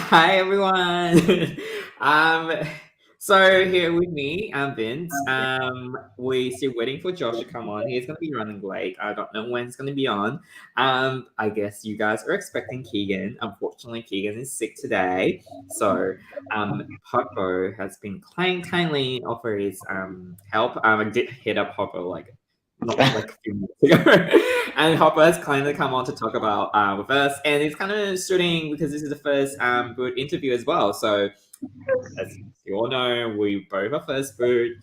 Hi everyone. um, so here with me, Vince. We're still waiting for Josh to come on. He's gonna be running late. I don't know when it's gonna be on. I guess you guys are expecting Kegan. Unfortunately, Kegan is sick today. So Hoppo has been kindly offer his help. I did hit up Hoppo like not like a few minutes ago. And Hopper has kindly come on to talk about with us, and it's kind of shooting because this is the first boot interview as well. So as you all know, we both are first boot.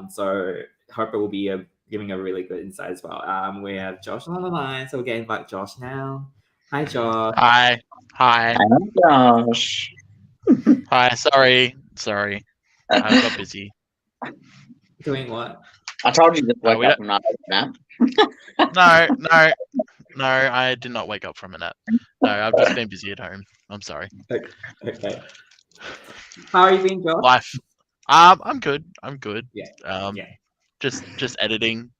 So Hopper will be giving a really good insight as well. We have Josh on the line, so we're getting back Josh now. Hi, Josh. Hi. Hi, Josh. Hi. Sorry. I got busy. Doing what? I told you to No, wake up from that nap. No, I did not wake up from a nap. No, I've just been busy at home. I'm sorry. Okay. How are you being, Josh? Life. I'm good. Yeah. Just editing.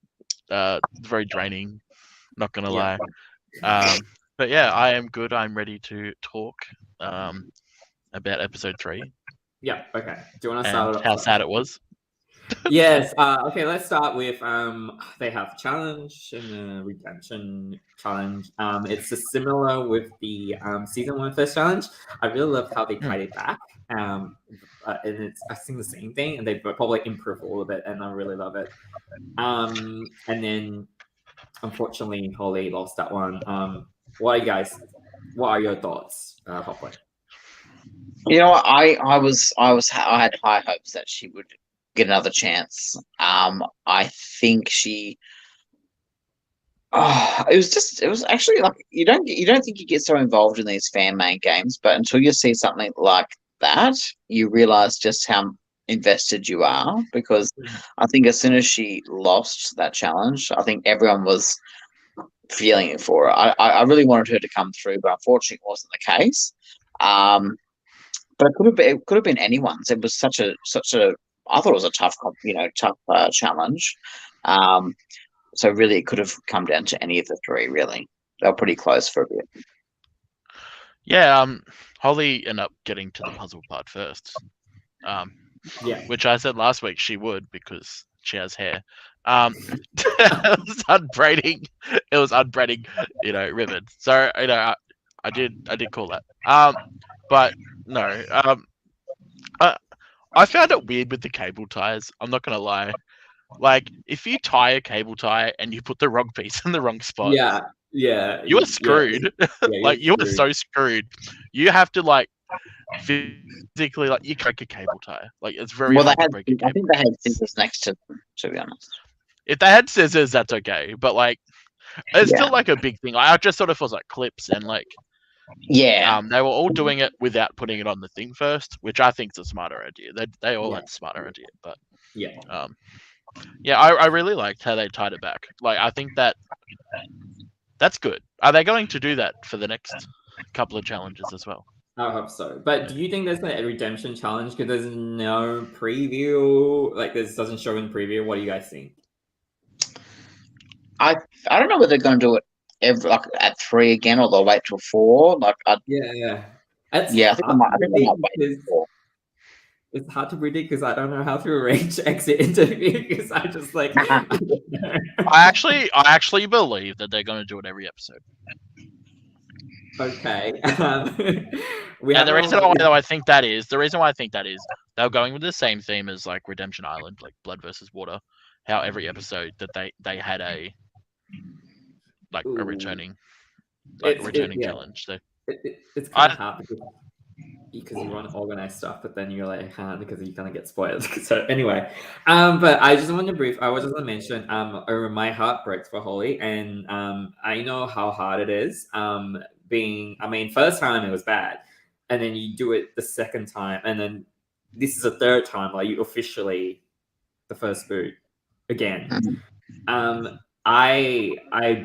Very draining. Not gonna Yeah. lie. But yeah, I am good. I'm ready to talk. About episode 3. Yeah. Okay. Do you want to And start it off? how sad it was. Yes. Okay. Let's start with they have challenge and a redemption challenge. It's a similar with the season 1 first challenge. I really love how they tied it back. And it's I think the same thing, and they probably improve a little bit, and I really love it. And then unfortunately, Holly lost that one. What are your thoughts, Hopper? You know what? I had high hopes that she would get another chance. I think she. Oh, it was actually like you don't think you get so involved in these fan made games, but until you see something like that, you realize just how invested you are. Because I think as soon as she lost that challenge, I think everyone was feeling it for her. I really wanted her to come through, but unfortunately, it wasn't the case. But it could have been anyone's. It was such a I thought it was a tough challenge. So really, it could have come down to any of the 3. Really, they were pretty close for a bit. Yeah. Holly ended up getting to the puzzle part first. Yeah. Which I said last week she would because she has hair. It was unbraiding. It was unbraiding, ribbon. So I did call that. But no. I found it weird with the cable ties. I'm not gonna lie. Like if you tie a cable tie and you put the wrong piece in the wrong spot, Yeah. you are screwed. Like you are so screwed. You have to physically you break a cable tie. Like it's very hard to break a cable. I think they had scissors next to them, to be honest. If they had scissors, that's okay. But it's still a big thing. I just sort of was clips and they were all doing it without putting it on the thing first, which I think is a smarter idea. They all had a smarter idea, but I really liked how they tied it back. I think that's good. Are they going to do that for the next couple of challenges as well? I hope so. But do you think there's a redemption challenge because there's no preview? This doesn't show in preview. What do you guys think? I don't know whether they're going to do it at 3 again, or they'll wait till 4. Yeah. I think they might wait till 4. It's hard to predict because I don't know how to arrange exit interview because I just I don't know. I actually believe that they're going to do it every episode. Okay. The reason why I think that is they're going with the same theme as Redemption Island, Blood versus Water. How every episode that they had a returning challenge. So it's kind of hard because you want to organize stuff, but then you're can't because you're gonna get spoiled. So anyway, but I just want to mention my heart breaks for Holly, and I know how hard it is. First time it was bad, and then you do it the second time, and then this is the third time, you officially the first boot again. I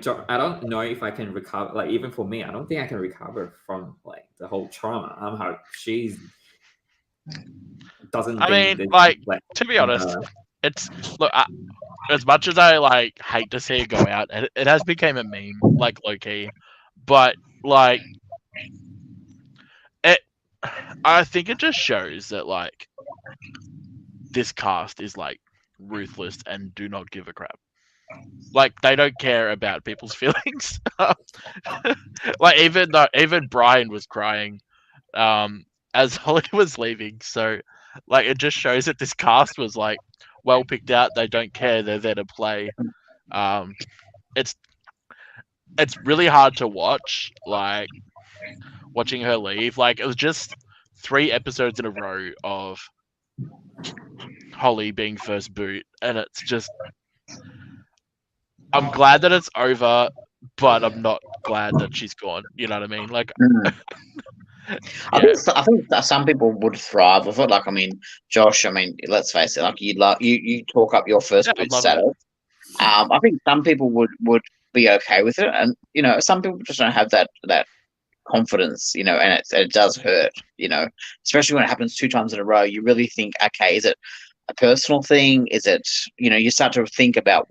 don't know if I can recover. Even for me, I don't think I can recover from the whole trauma. How she's doesn't. To be honest, it's as much as I hate to see it go out, it has become a meme, low key. But it I think it just shows that like this cast is like ruthless and do not give a crap. Like they don't care about people's feelings. Like even Brian was crying as Holly was leaving. So like it just shows that this cast was like well picked out. They don't care. They're there to play. It's really hard to watch. Like watching her leave. Like it was just 3 episodes in a row of Holly being first boot, and it's just. I'm glad that it's over, but I'm not glad that she's gone. You know what I mean? Like, I think that some people would thrive with it. Like, I mean, Josh. I mean, let's face it. Like, you talk up your first boot status. I think some people would be okay with it, and some people just don't have that confidence. And it does hurt. Especially when it happens 2 times in a row. You really think, okay, is it a personal thing? Is it you start to think about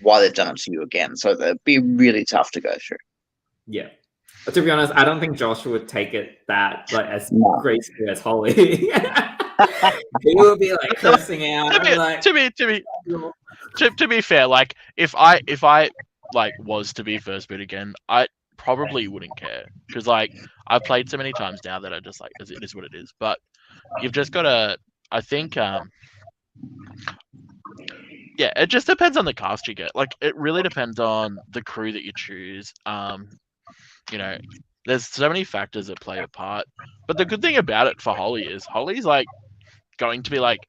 why they've done it to you again. So it'd be really tough to go through. Yeah. But to be honest, I don't think Josh would take it that as gracefully as Holly. He would be like cursing out. To be fair, like if I like was to be first boot again, I probably wouldn't care because like I've played so many times now that I just like it is what it is. But you've just got to. I think. Yeah, it just depends on the cast you get. Like, it really depends on the crew that you choose. There's so many factors that play a part. But the good thing about it for Holly is Holly's like going to be like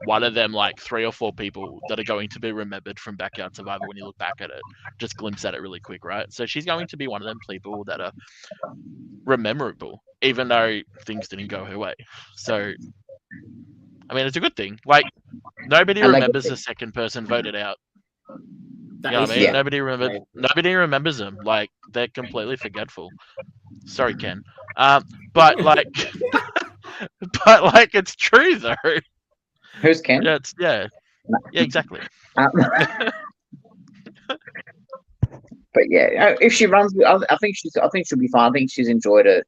one of them like 3 or 4 people that are going to be remembered from Backyard Survivor when you look back at it. Just glimpse at it really quick, right? So she's going to be one of them people that are rememberable, even though things didn't go her way. So, I mean, it's a good thing. Like, nobody remembers the second person voted out. You know what I mean? Yeah. Nobody remembers them. Like, they're completely forgetful. Sorry, Ken. But like, it's true though. Who's Ken? Yeah, exactly. But yeah, if she runs, I think she'll be fine. I think she's enjoyed it.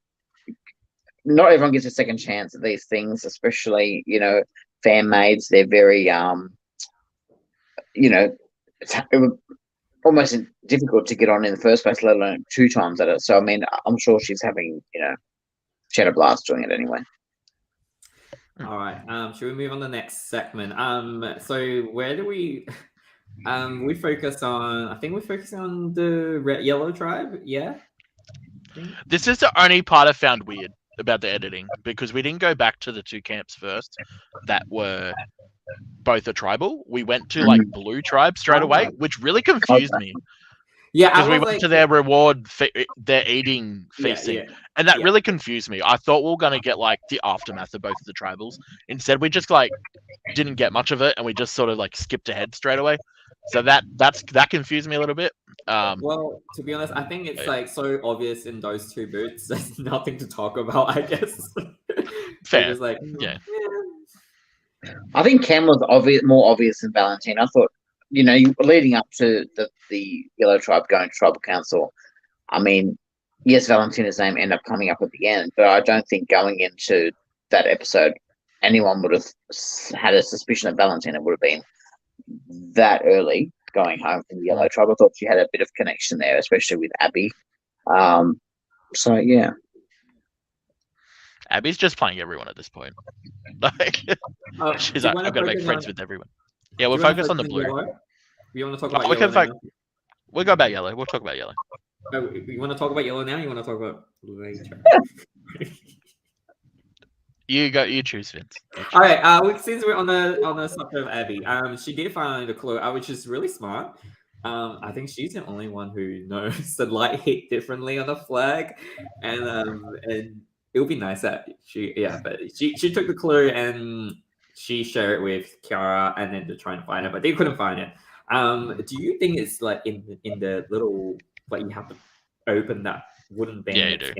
Not everyone gets a second chance at these things, especially fan maids. They're very it's almost difficult to get on in the first place, let alone 2 times at it. So I mean, I'm sure she's having she had a blast doing it anyway. All right. Should we move on to the next segment? So where do we? We focus on. I think we focus on the red yellow tribe. Yeah. This is the only part I found weird about the editing because we didn't go back to the 2 camps first that were both a tribal. We went to like blue tribe straight away, which really confused me. Yeah, because we went to their reward, their eating feasting, and that really confused me. I thought we were gonna get like the aftermath of both of the tribals. Instead, we just like didn't get much of it, and we just sort of like skipped ahead straight away. So that confused me a little bit. Well, to be honest, I think it's like so obvious in those 2 boots. There's nothing to talk about, I guess. Fair. Like, yeah. I think Cam was more obvious than Valentine. I thought, leading up to the Yellow Tribe going to Tribal Council, I mean, yes, Valentina's name ended up coming up at the end, but I don't think going into that episode, anyone would have had a suspicion that Valentina would have been that early going home from the Yellow Tribe. I thought she had a bit of connection there, especially with Abby. So, yeah. Abby's just playing everyone at this point. Like, she's like, I've got to make friends with everyone. Yeah, we'll focus on the blue. You want to talk about yellow? We'll go about yellow. We'll talk about yellow. Oh, you want to talk about yellow now? You want to talk about later? You choose, Vince. All right. Since we're on the subject of Abby, she did find a clue, which is really smart. I think she's the only one who knows the light hit differently on the flag, and it would be nice that she took the clue and she shared it with Kiara and then to try and find it, but they couldn't find it. Do you think it's like in the little, like you have to open that wooden thing? Yeah, you do.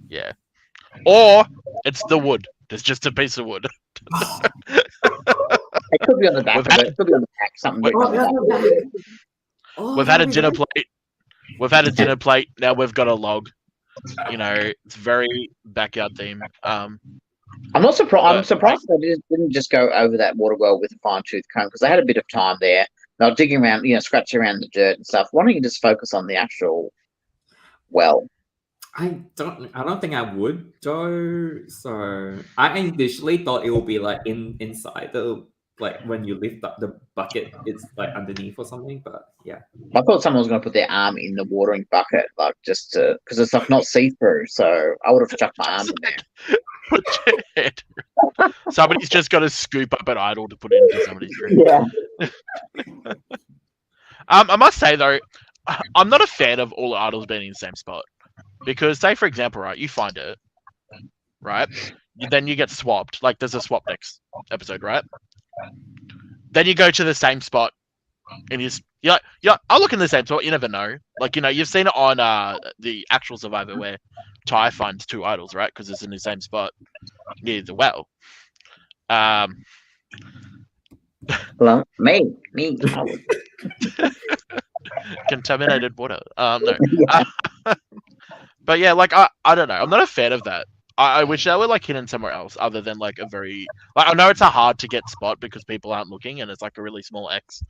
Yeah. Or it's the wood. There's just a piece of wood. It could be on the back of it. It could be on the back. Something. We've had a dinner plate. We've had a dinner plate. Now we've got a log. You know, it's very backyard theme. I'm not surprised. I'm surprised they didn't just go over that water well with a fine tooth comb, because they had a bit of time there. They were digging around, scratching around the dirt and stuff. Why don't you just focus on the actual well? I don't think I would though. So I initially thought it would be like inside the, like when you lift up the bucket, it's like underneath or something. But yeah, I thought someone was going to put their arm in the watering bucket, like just to, because it's like not see through. So I would have chucked my arm in there. Put your head. Somebody's just got to scoop up an idol to put it into somebody's drink. Yeah. I must say though, I'm not a fan of all the idols being in the same spot, because say for example, right, you find it, right, then you get swapped. Like there's a swap next episode, right? Then you go to the same spot, and I'll look in the same spot. You never know. Like you've seen it on the actual Survivor where Ty finds 2 idols, right? Because it's in the same spot near the well. Hello, me. Contaminated water. No. But yeah, like I don't know. I'm not a fan of that. I wish they were like hidden somewhere else, other than like a very I know it's a hard to get spot because people aren't looking, and it's like a really small X.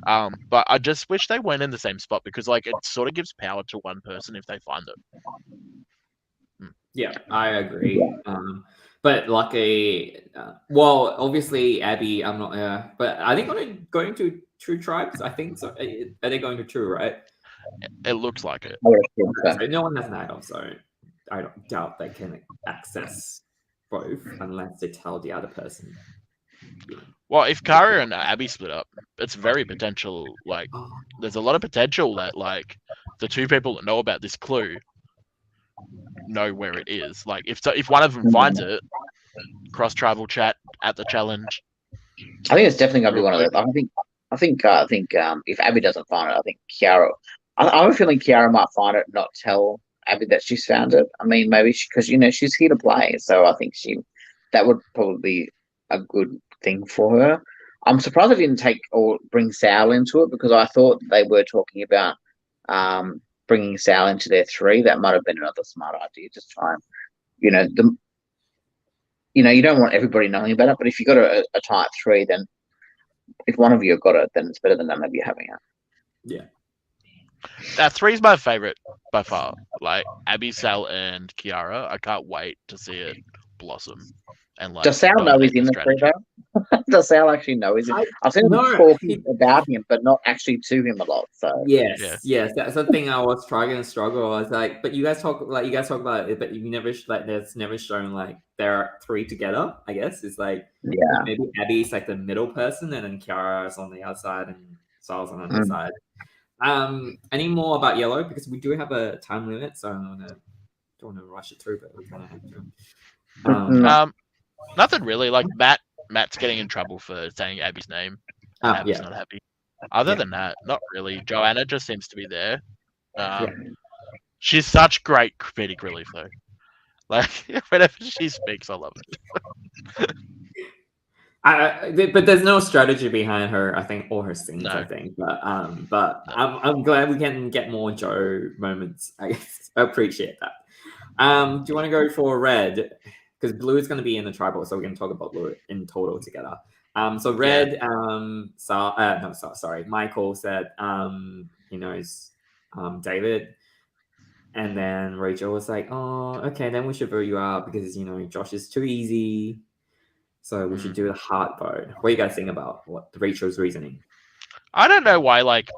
But I just wish they weren't in the same spot, because like it sort of gives power to one person if they find it. Yeah, I agree. But luckily, well, obviously Abby, I'm not. But are they going to 2 tribes? I think so. Are they going to 2? Right. It looks like it. So no one has an idol, so I don't doubt they can access both unless they tell the other person. Well, if Kara and Abby split up, it's very potential. Like, there's a lot of potential that like the 2 people that know about this clue know where it is. Like, if one of them finds it, cross tribal chat at the challenge. I think it's definitely gonna be one of those. I think if Abby doesn't find it, I think Kiara. I have a feeling Kiara might find it, not tell Abby that she's found it. I mean, maybe because she's here to play, so I think that would probably be a good thing for her. I'm surprised I didn't take or bring Sal into it, because I thought they were talking about bringing Sal into their 3. That might have been another smart idea. Just try and you don't want everybody knowing about it, but if you got a tight 3, then if one of you got it, then it's better than none of you having it. Yeah. That 3 is my favorite by far. Like Abby, Sal, and Kiara. I can't wait to see it blossom. And like, does Sal know he's in the 3 though? Does Sal actually know he's in? I've seen him talking about him, but not actually to him a lot. So yes, that's the thing I was trying to struggle. I was like, but you guys talk about it, but you never there's never shown like there are 3 together. I guess it's like maybe Abby's like the middle person, and then Kiara's on the outside, and Sal's on the other side. Any more about yellow, because we do have a time limit, so I don't want to rush it through, but we kind of have to. Nothing really. Like Matt's getting in trouble for saying Abby's name. Abby's not happy. Other than that, not really. Joanna just seems to be there. She's such great comedic relief though. Like whenever she speaks, I love it. But there's no strategy behind her. I think all her scenes. No. I think, but I'm glad we can get more Joe moments. I appreciate that. Do you want to go for red? Because blue is going to be in the tribal, so we're going to talk about blue in total together. So red, Michael said he knows David, and then Rachel was like, "Oh, okay, then we should vote you out because Josh is too easy, so we should do the hard vote." What do you guys think about what Rachel's reasoning? I don't know why. Like,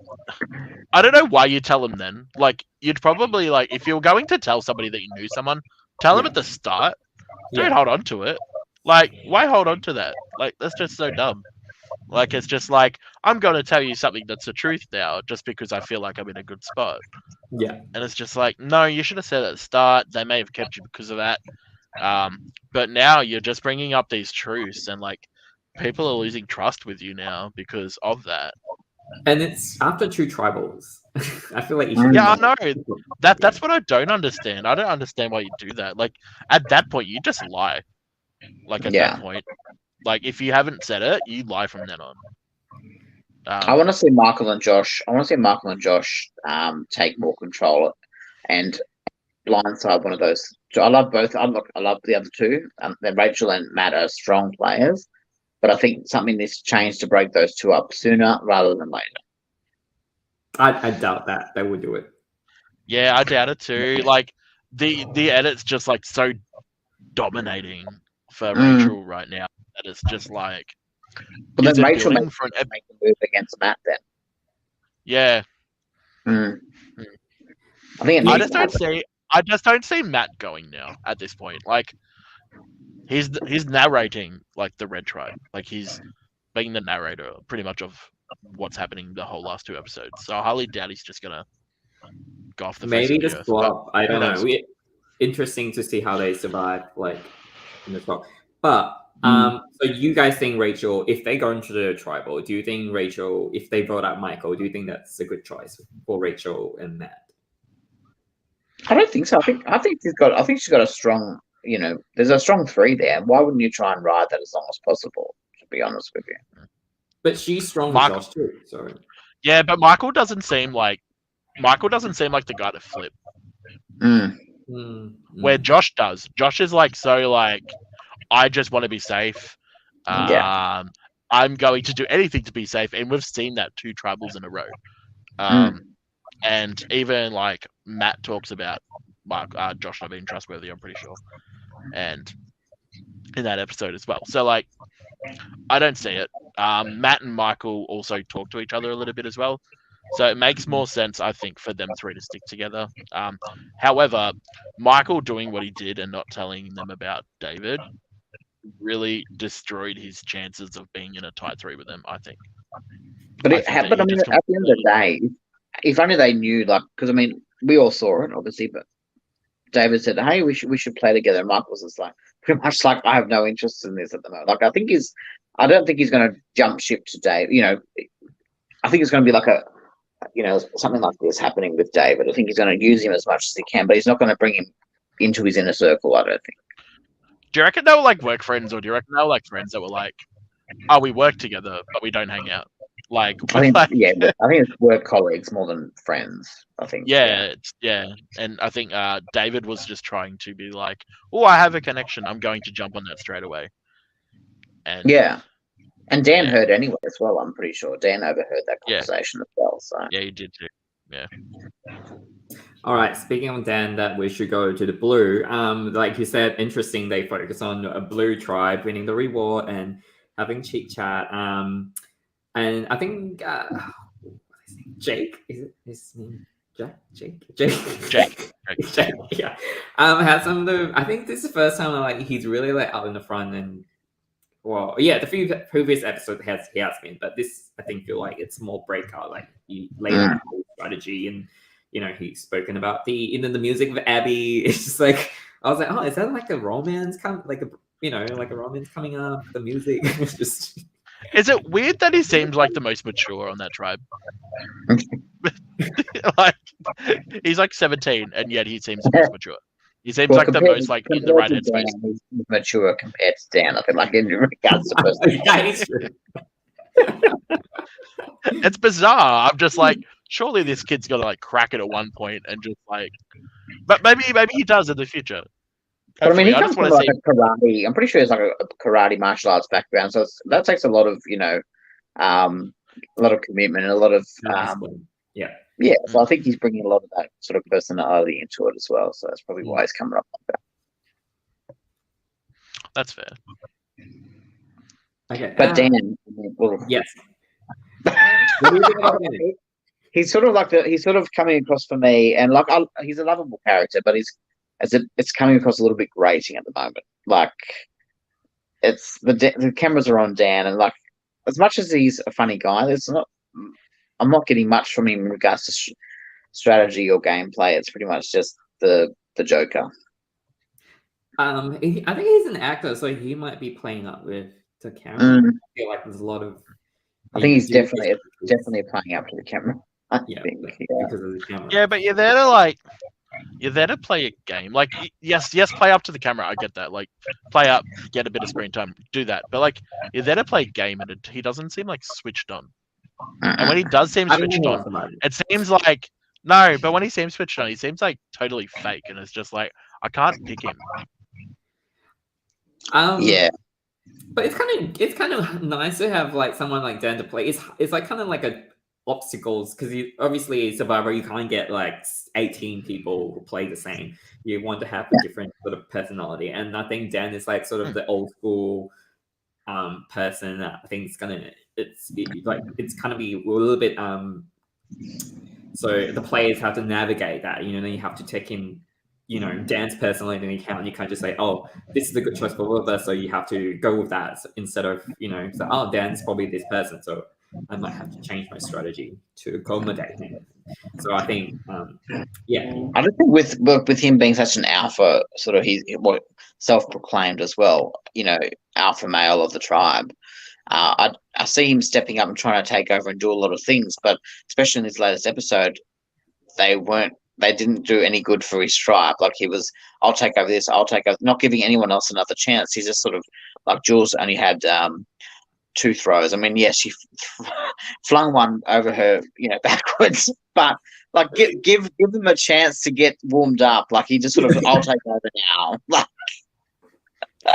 I don't know why you tell them then. Like, you'd probably if you're going to tell somebody that you knew someone, tell them at the start. Don't hold on to it. Like, why hold on to that? Like, that's just so dumb. Like, it's just like, I'm going to tell you something that's the truth now just because I feel like I'm in a good spot. Yeah. And it's just like, no, you should have said at the start. They may have kept you because of that. But now you're just bringing up these truths, and like, people are losing trust with you now because of that. And it's after 2 tribals. I feel like you should. Yeah, I know. That's what I don't understand. I don't understand why you do that. Like, at that point, you just lie. Like, at that point. Like, if you haven't said it, you lie from then on. I want to see Michael and Josh. Take more control, and blindside one of those. I love both. I love the other two. Then Rachel and Matt are strong players, but I think something needs to change to break those two up sooner rather than later. I doubt that they would do it. Yeah, I doubt it too. Like the edit's just like so dominating for Rachel right now that it's just like. But then Rachel make a move against Matt then. Yeah. I think I just don't see Matt going now at this point. Like he's narrating like the Red Tribe. Like he's being the narrator pretty much of what's happening the whole last 2 episodes. So I highly doubt he's just gonna go off the face of the earth. Swap. I don't know. Interesting to see how they survive like in the swap. But so you guys think Rachel, if they go into the tribal, do you think Rachel, if they vote out Michael, do you think that's a good choice for Rachel and Matt? I don't think so. I think she's got a strong, there's a strong 3 there. Why wouldn't you try and ride that as long as possible, to be honest with you? But she's strong with Josh too, so. Yeah, but Michael doesn't seem like the guy to flip. Where Josh does. Josh is like so like, I just want to be safe. I'm going to do anything to be safe, and we've seen that 2 tribals in a row. And even like Matt talks about Josh not being trustworthy, I'm pretty sure, and in that episode as well. So like, I don't see it. Matt and Michael also talk to each other a little bit as well, so it makes more sense, I think, for them 3 to stick together. However, Michael doing what he did and not telling them about David really destroyed his chances of being in a tight 3 with them, I think. But at the end of the day, if only they knew, like, because I mean, we all saw it, obviously, but David said, "Hey, we should play together." And Michael was just like, pretty much like, "I have no interest in this at the moment." Like, I don't think he's going to jump ship to Dave. I think it's going to be like something like this happening with David. I think he's going to use him as much as he can, but he's not going to bring him into his inner circle, I don't think. Do you reckon they were like work friends, or do you reckon they were like friends that were like, "Oh, we work together, but we don't hang out"? Like, I think it's work colleagues more than friends. I think. Yeah, and I think David was just trying to be like, "Oh, I have a connection. I'm going to jump on that straight away." And and Dan heard anyway as well. I'm pretty sure Dan overheard that conversation as well. So yeah, he did too. Yeah. All right. Speaking of Dan, that we should go to the blue. Like you said, interesting. They focus on a blue tribe winning the reward and having chit chat. And I think Jake, is it his name? Jake. Yeah. Has some of the. I think this is the first time like he's really like out in the front and. Well, yeah, the few previous episodes he has been, but this I think feel like it's more breakout. Like he laid out a whole strategy, and he's spoken about the music of Abby. It's just like I was like, oh, is that like a romance like a romance coming up? The music, it's just. Is it weird that he seems like the most mature on that tribe? Like he's like 17, and yet he seems the most mature. He seems like the most like in the right headspace. He's mature compared to Dan. I think like in regards to personality. It's bizarre. I'm just like, surely this kid's gonna like crack it at one point and just like, but maybe he does in the future. But I mean, he comes from like a karate. I'm pretty sure it's like a karate martial arts background, so that takes a lot of a lot of commitment and a lot of Yeah, so I think he's bringing a lot of that sort of personality into it as well. So that's probably why he's coming up like that. That's fair. Okay, but Dan, yes, he's sort of coming across for me, and like he's a lovable character, but it's coming across a little bit grating at the moment. Like it's the cameras are on Dan, and like as much as he's a funny guy, I'm not getting much from him in regards to strategy or gameplay. It's pretty much just the Joker. I think he's an actor, so he might be playing up with the camera. I feel like there's a lot of. I think he's definitely playing up to the camera. Because of the camera. Yeah, but you're there to play a game. Like, yes, play up to the camera. I get that. Like, play up, get a bit of screen time, do that. But like, you're there to play a game, and he doesn't seem like switched on. And when he does seem switched on, it seems like No, but when he seems switched on, he seems like totally fake, and it's just like I can't pick him. Yeah. But it's kind of nice to have like someone like Dan to play. It's like kind of like a obstacles because obviously Survivor you can't get like 18 people who play the same. You want to have a different sort of personality, and I think Dan is like sort of the old school person. I think it's gonna it's gonna be a little bit so the players have to navigate that. You know, you have to take in Dan's personality into account. You can't just say, oh, this is a good choice for all of us, so you have to go with that instead of say, oh, Dan's probably this person, so I might have to change my strategy to accommodate him. So I think I don't think with him being such an alpha, sort of he's self-proclaimed as well, alpha male of the tribe. I see him stepping up and trying to take over and do a lot of things, but especially in this latest episode, they didn't do any good for his tribe. Like he was, I'll take over this, I'll take over, not giving anyone else another chance. He's just sort of like Jules only had 2 throws. I mean, yes, she flung one over her, backwards, but like give them a chance to get warmed up. Like he just sort of, I'll take over now. Like,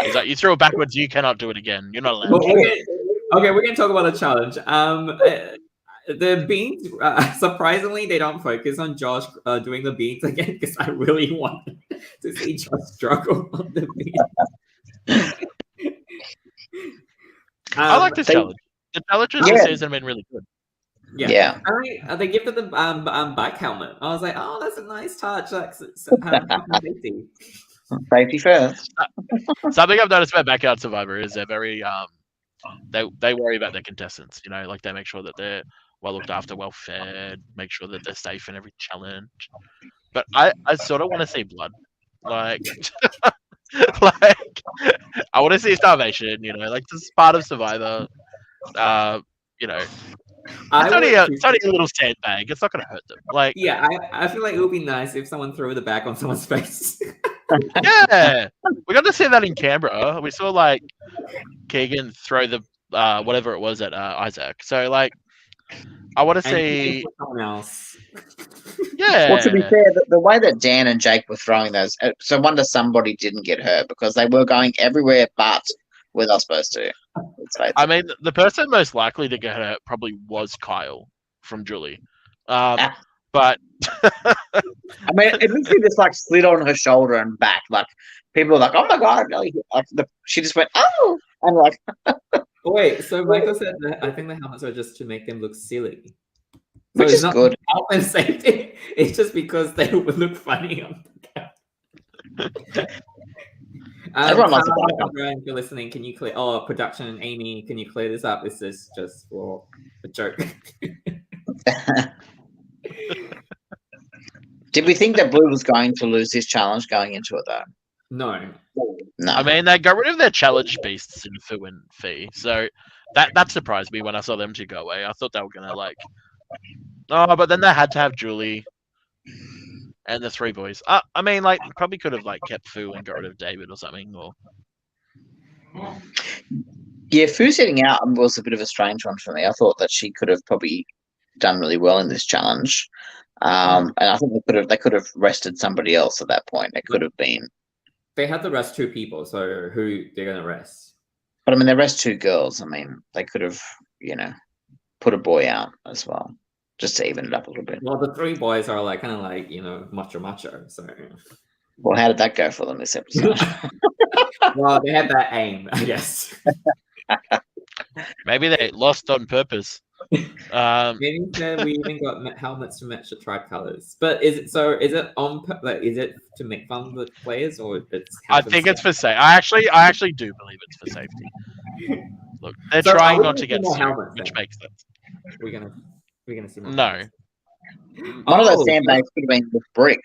he's like, you throw it backwards, you cannot do it again. You're not allowed. Okay, we're gonna talk about the challenge. The beans, surprisingly, they don't focus on Josh doing the beans again because I really want to see Josh struggle on the beans. I like this challenge. The challenges this season have been really good. Yeah. They gifted the bike helmet. I was like, oh, that's a nice touch. Like, safety. Safety first. Something I've noticed about Backyard Survivor is they're very they worry about their contestants. Like they make sure that they're well looked after, well fed, make sure that they're safe in every challenge. But I sort of want to see blood, like like I want to see starvation. Like this is part of Survivor. It's only a little sandbag. It's not going to hurt them. Like, yeah, I feel like it would be nice if someone threw the bag on someone's face. Yeah, we got to see that in Canberra. We saw like Kegan throw the whatever it was at Isaac. So like, I want to see someone else. Yeah. Well, to be fair, the way that Dan and Jake were throwing those, so I wonder somebody didn't get hurt because they were going everywhere but where they're supposed to. I mean, the person most likely to get hurt probably was Kyle from Julie. But I mean, it literally just like slid on her shoulder and back. Like people were like, "Oh my god!" Like, she just went, "Oh," and like. Wait, so Michael said that I think the helmets are just to make them look silly. So which is not good. Health and safety. It's just because they would look funny on the camera. Everyone likes if you're listening, can you clear? Oh, production, Amy, can you clear this up? This is just for a joke. Did we think that Blue was going to lose this challenge going into it though? No. I mean, they got rid of their challenge beasts in Fu and Fee, so that surprised me when I saw them two go away. I thought they were gonna but then they had to have Julie and the 3 boys. I mean, like probably could have kept Fu and got rid of David or something. Or yeah, Fu sitting out was a bit of a strange one for me. I thought that she could have probably done really well in this challenge, and I think they could have rested somebody else at that point. It could have been. They had to rest 2 people, so who they're going to rest? But I mean, they rest 2 girls. I mean, they could have, put a boy out as well, just to even it up a little bit. Well, the 3 boys are kind of macho. So, well, how did that go for them this episode? Well, they had that aim, I guess. Maybe they lost on purpose. Maybe we even got helmets to match the tribe colors. But is it is it to make fun of the players, or it's? I think it's for safety. I actually do believe it's for safety. Look, they're trying not to get sued, which makes sense. We're gonna see more. No. One of those sandbags could have been with brick.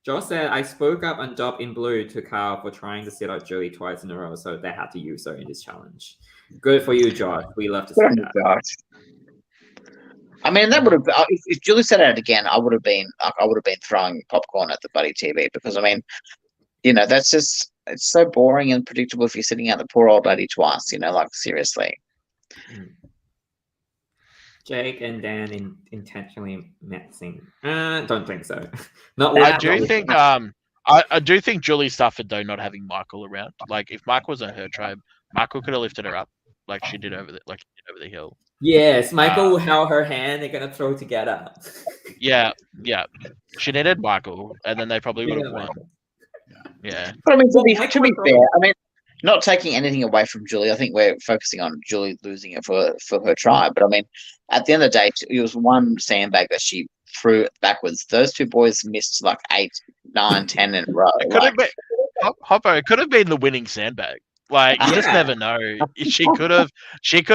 Josh said, I spoke up and dubbed in blue to Carl for trying to sit out Julie twice in a row, so they had to use her in this challenge. Good for you, Josh. We love to see that. Josh. I mean, that would have if Julie said it again, I would have been throwing popcorn at the buddy TV because I mean, that's just it's so boring and predictable if you're sitting out the poor old lady twice. Seriously. Jake and Dan intentionally messing. Don't think so. Not I with. do think I do think Julie suffered though not having Michael around. Like if Michael was on her tribe, Michael could have lifted her up like she did over the hill. Yes, Michael held her hand. They're gonna throw together. Yeah. She needed Michael, and then they probably would have won. Yeah. But I mean, to be Michael fair, I mean, not taking anything away from Julie, I think we're focusing on Julie losing it for her tribe. But I mean, at the end of the day, it was one sandbag that she threw backwards. Those two boys missed like 8, 9, 10 in a row. It could have been Hoppo. It could have been the winning sandbag. Like you just never know. She could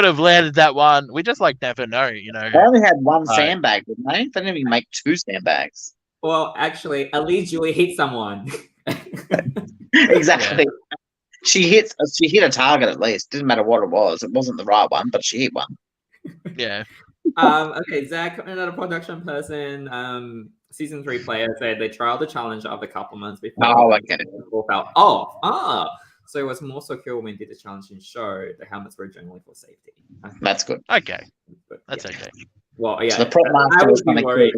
have landed that one. We just like never know. You know. They only had one sandbag, didn't they? They didn't even make 2 sandbags. Well, actually, at least Julie hit someone. Exactly. Yeah. She hit a target at least. Didn't matter what it was. It wasn't the right one, but she hit one. Yeah. Okay, Zach, another production person. Season 3 player said they trialed the challenge of a couple months before. Oh, okay. So it was more secure when we did the challenge in show. The helmets were generally for safety. That's good. Okay. That's okay. Well, yeah. So the prop master was be worried.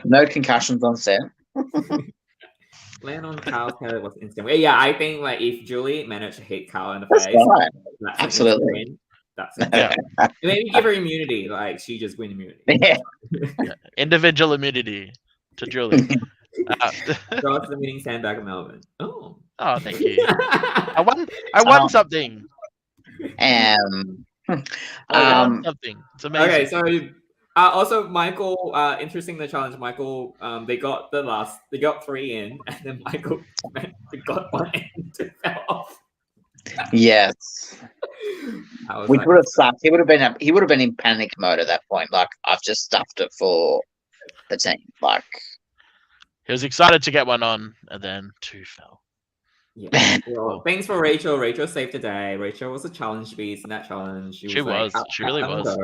No concussions on set. Land on Carl's head was instant. Yeah, I think like if Julie managed to hit Carl in the face, that's absolutely. That's it. Maybe give her immunity. Like she just win immunity. Yeah. Individual immunity to Julie. God's the winning sandbag of Melbourne. Oh, thank you. I won something. Something. It's amazing. Okay, so also Michael, interesting the challenge. Michael, they got 3 in, and then Michael got 1 in to fell off. Yes. Which would have sucked. He would have been in panic mode at that point. Like I've just stuffed it for the team. Like he was excited to get 1 on, and then 2 fell. Yeah. Well, thanks for Rachel. Rachel saved the day. Rachel was a challenge beast in that challenge. She really was.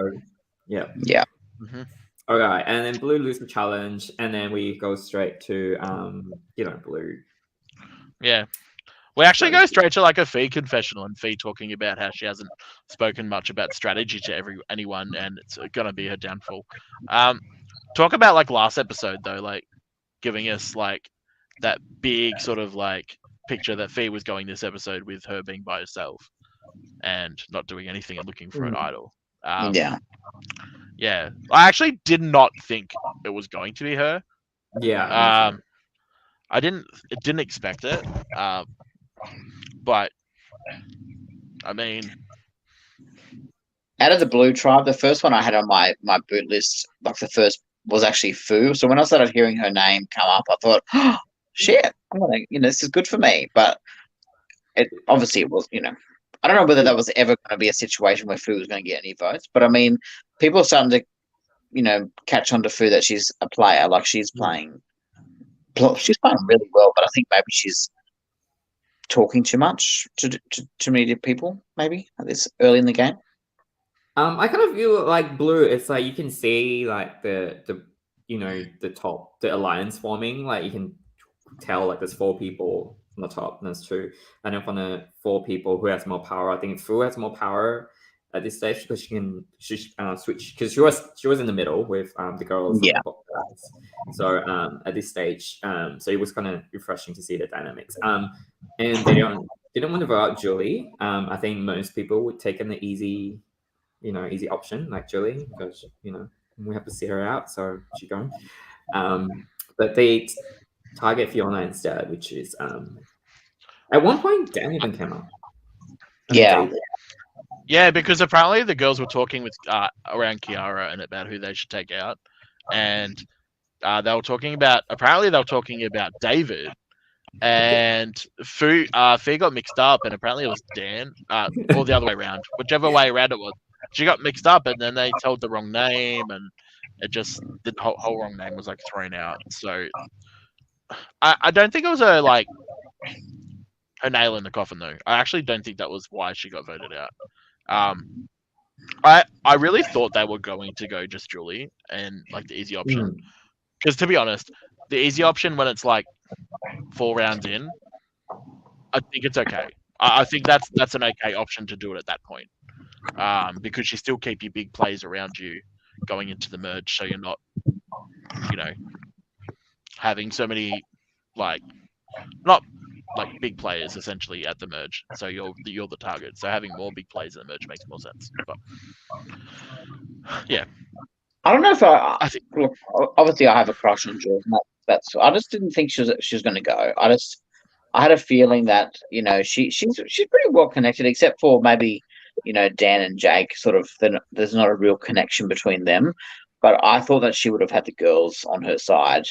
Yeah. Yeah. Mm-hmm. Okay, and then Blue loses the challenge, and then we go straight to Blue. Yeah. We actually go straight to like a Fee confessional, and Fee talking about how she hasn't spoken much about strategy to anyone, and it's gonna be her downfall. Talk about like last episode though, like giving us like that big sort of like picture that Fee was going this episode with her being by herself and not doing anything and looking for an idol. Yeah. I actually did not think it was going to be her. Yeah. I didn't expect it. But I mean, out of the Blue tribe, the first one I had on my boot list, like the first was actually Fu. So when I started hearing her name come up, I thought, oh, shit, I'm gonna, this is good for me. But it obviously it was, I don't know whether that was ever going to be a situation where Fu was going to get any votes. But I mean, people are starting to, catch on to Fu that she's a player. Like she's playing really well. But I think maybe she's talking too much to many people. Maybe at this early in the game. I kind of feel like Blue. It's like you can see like the alliance forming. Like you can tell like there's 4 people on the top, and there's 2, and then from the 4 people who has more power, I think Fu has more power at this stage because she switch because she was in the middle with the girls. Yeah. So at this stage, so it was kind of refreshing to see the dynamics. And they didn't want to vote out Julie. I think most people would take an easy option like Julie because we have to see her out, so she's going. But they target Fiona instead, which is at one point Dan even came up. Yeah, because apparently the girls were talking with around Kiara and about who they should take out, and they were talking about David, and Fee got mixed up, and apparently it was Dan, or the other way around, whichever way around it was. She got mixed up, and then they told the wrong name, and it just the whole wrong name was like thrown out. So I don't think it was her nail in the coffin though. I actually don't think that was why she got voted out. I really thought they were going to go just Julie and like the easy option, because to be honest, the easy option when it's like 4 rounds in, I think it's okay. I think that's an okay option to do it at that point. because you still keep your big plays around you going into the merge, so you're not, having so many not big players essentially at the merge. So you're the target. So having more big plays in the merge makes more sense. But yeah, I don't know if I think, look. Obviously, I have a crush on Jordan. That's. I just didn't think she was going to go. I had a feeling that she's pretty well connected, except for maybe Dan and Jake. Sort of, there's not a real connection between them. But I thought that she would have had the girls on her side.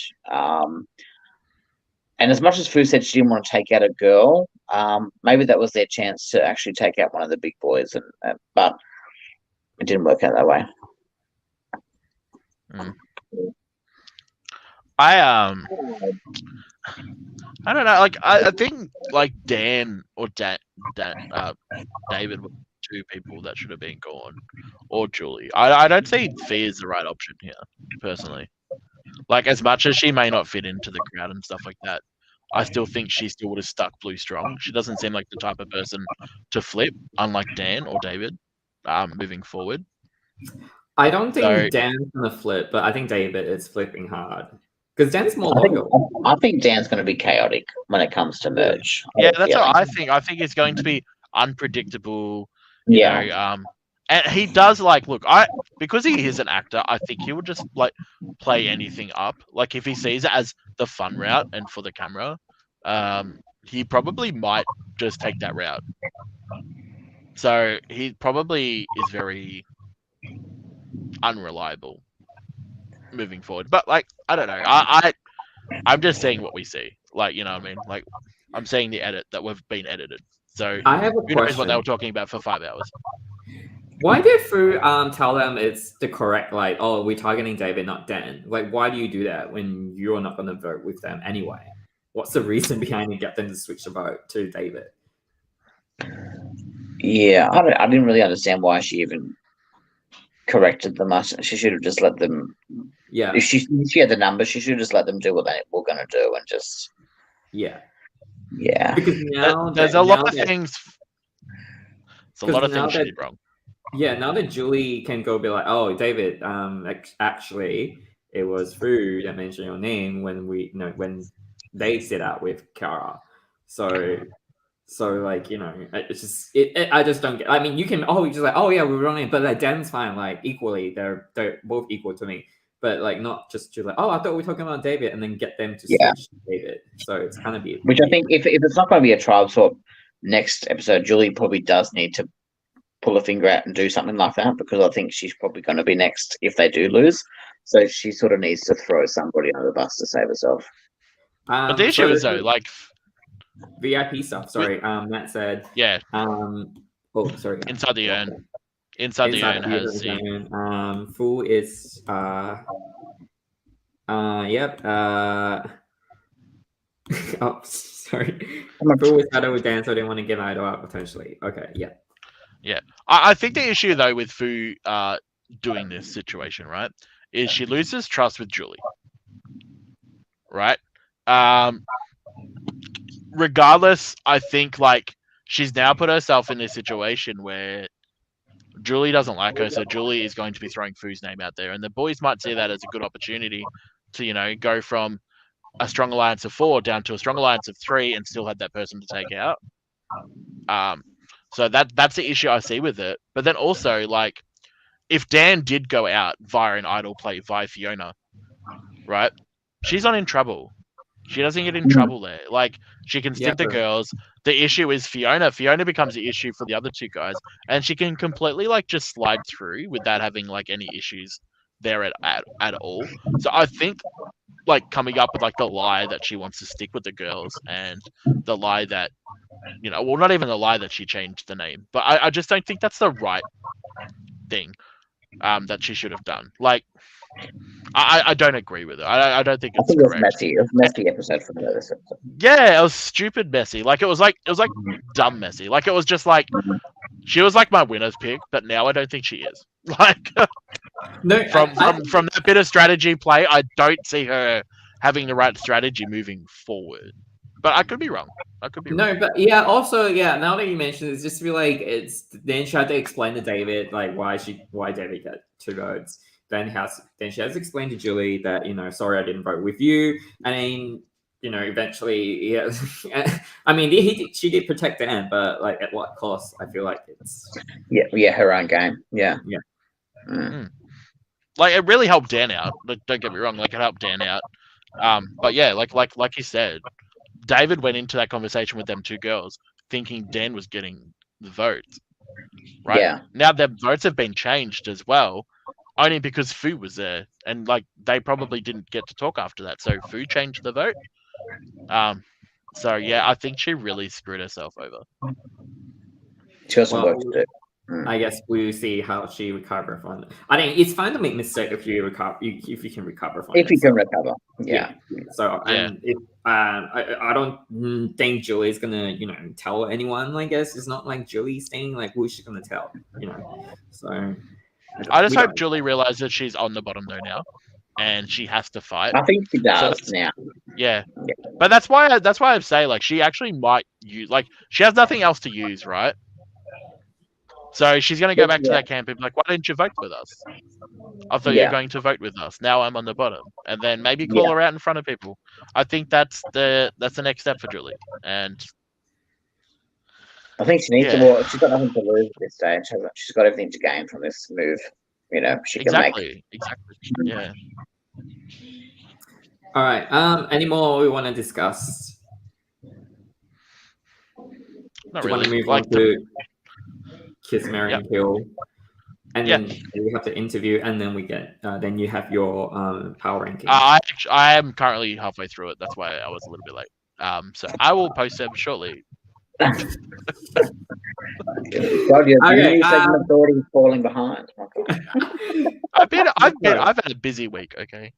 And as much as Fu said she didn't want to take out a girl, maybe that was their chance to actually take out one of the big boys. But it didn't work out that way. I don't know. I think Dan or David were two people that should have been gone, or Julie. I don't see Fee as the right option here, personally. As much as she may not fit into the crowd and stuff like that, I still think she still would have stuck Blue strong. She doesn't seem like the type of person to flip, unlike Dan or David, moving forward. I don't think Dan's gonna flip, but I think David is flipping hard because Dan's more loyal. I think Dan's going to be chaotic when it comes to merge. Yeah, that's what I think. I think it's going to be unpredictable. And he does because he is an actor, I think he would just play anything up. If he sees it as the fun route and for the camera, he probably might just take that route. So he probably is very unreliable moving forward. But I don't know. I'm just saying what we see. You know what I mean? I'm saying the edit that we've been edited. So I have a who knows what they were talking about for 5 hours. Why did Fu tell them it's the correct we're targeting David, not Dan? Why do you do that when you're not going to vote with them anyway? What's the reason behind it? Get them to switch the vote to David? Yeah, I didn't really understand why she even corrected them. She should have just let them. Yeah, if she had the numbers, she should have just let them do what they were going to do and just. Yeah. Because now there's a lot of things. It's a lot of things she did wrong. Yeah, now that Julie can go be like, oh, David, actually, it was Fu that mentioned your name when when they sit out with Kara. So it's just I just don't get. I mean, you can just we were wrong, but Dan's fine. Equally, they're both equal to me. But not just Julie. Oh, I thought we were talking about David, and then get them to switch to David. So it's kind of be. Which I think if it's not going to be a trial swap next episode, Julie probably does need to pull a finger out and do something like that, because I think she's probably going to be next if they do lose. So she sort of needs to throw somebody under the bus to save herself. But the issue is though, VIP stuff. Sorry, Matt said. Yeah. Sorry. Inside the urn. Inside the urn has the. Fu is. Yep. Oh, sorry. Fu is Idol with Dan, so they want to get Idol out potentially. Okay. Yeah. Yeah, I think the issue though with Fu doing this situation, right, is she loses trust with Julie, right? Regardless, I think she's now put herself in this situation where Julie doesn't like her, so Julie is going to be throwing Fu's name out there, and the boys might see that as a good opportunity to go from a strong alliance of 4 down to a strong alliance of 3 and still have that person to take out. So that's the issue I see with it. But then also, if Dan did go out via an idol play via Fiona, right? She's not in trouble. She doesn't get in trouble there. She can stick the girls. The issue is Fiona. Fiona becomes the issue for the other 2 guys, and she can completely just slide through without having any issues there at all. So I think coming up with the lie that she wants to stick with the girls, and the lie that not even the lie that she changed the name, but I just don't think that's the right thing that she should have done. I don't agree with it. I don't think it's correct. It was messy. It was a messy episode for me. Yeah, it was stupid messy. It was dumb messy. It was just she was my winner's pick, but now I don't think she is. No, from that bit of strategy play, I don't see her having the right strategy moving forward. But I could be wrong. No, but yeah, also, yeah, now that you mentioned it, it's just feel like it's then she had to explain to David like why David got 2 votes. Then she has to explain to Julie that, sorry I didn't vote with you. And then, eventually, yeah. I mean, she did protect Dan, but like at what cost? I feel like it's her own game. Yeah. Like it really helped Dan out. Don't get me wrong, like it helped Dan out. But yeah, like you said, David went into that conversation with them 2 girls thinking Dan was getting the votes. Right? Yeah. Now their votes have been changed as well, only because Fu was there, and like they probably didn't get to talk after that. So Fu changed the vote. So yeah, I think she really screwed herself over. She has some work to do. I guess we'll see how she recovers from it. I think it's fine to make mistake if you can recover from it. If you can recover, yeah. So and if I don't think Julie's gonna tell anyone. I guess it's not like Julie's thing. Like who's she gonna tell? So I just hope Julie realizes she's on the bottom though now, and she has to fight. I think she does now. Yeah, but that's why I say like she actually might use she has nothing else to use, right? So she's going to go back to that camp and be like, why didn't you vote with us? I thought you were going to vote with us. Now I'm on the bottom. And then maybe call her out in front of people. I think that's the next step for Julie. And I think she needs to. She's got nothing to lose at this stage. She's got everything to gain from this move. She can make. Exactly. Yeah. All right. Any more we want to discuss? Not really. Want to move on to Kiss, Marry, and Kill, and then we have to interview, and then we get. Then you have your power ranking. I am currently halfway through it. That's why I was a little bit late. So I will post them shortly. God, your segment's already falling behind. I've had a busy week. Okay.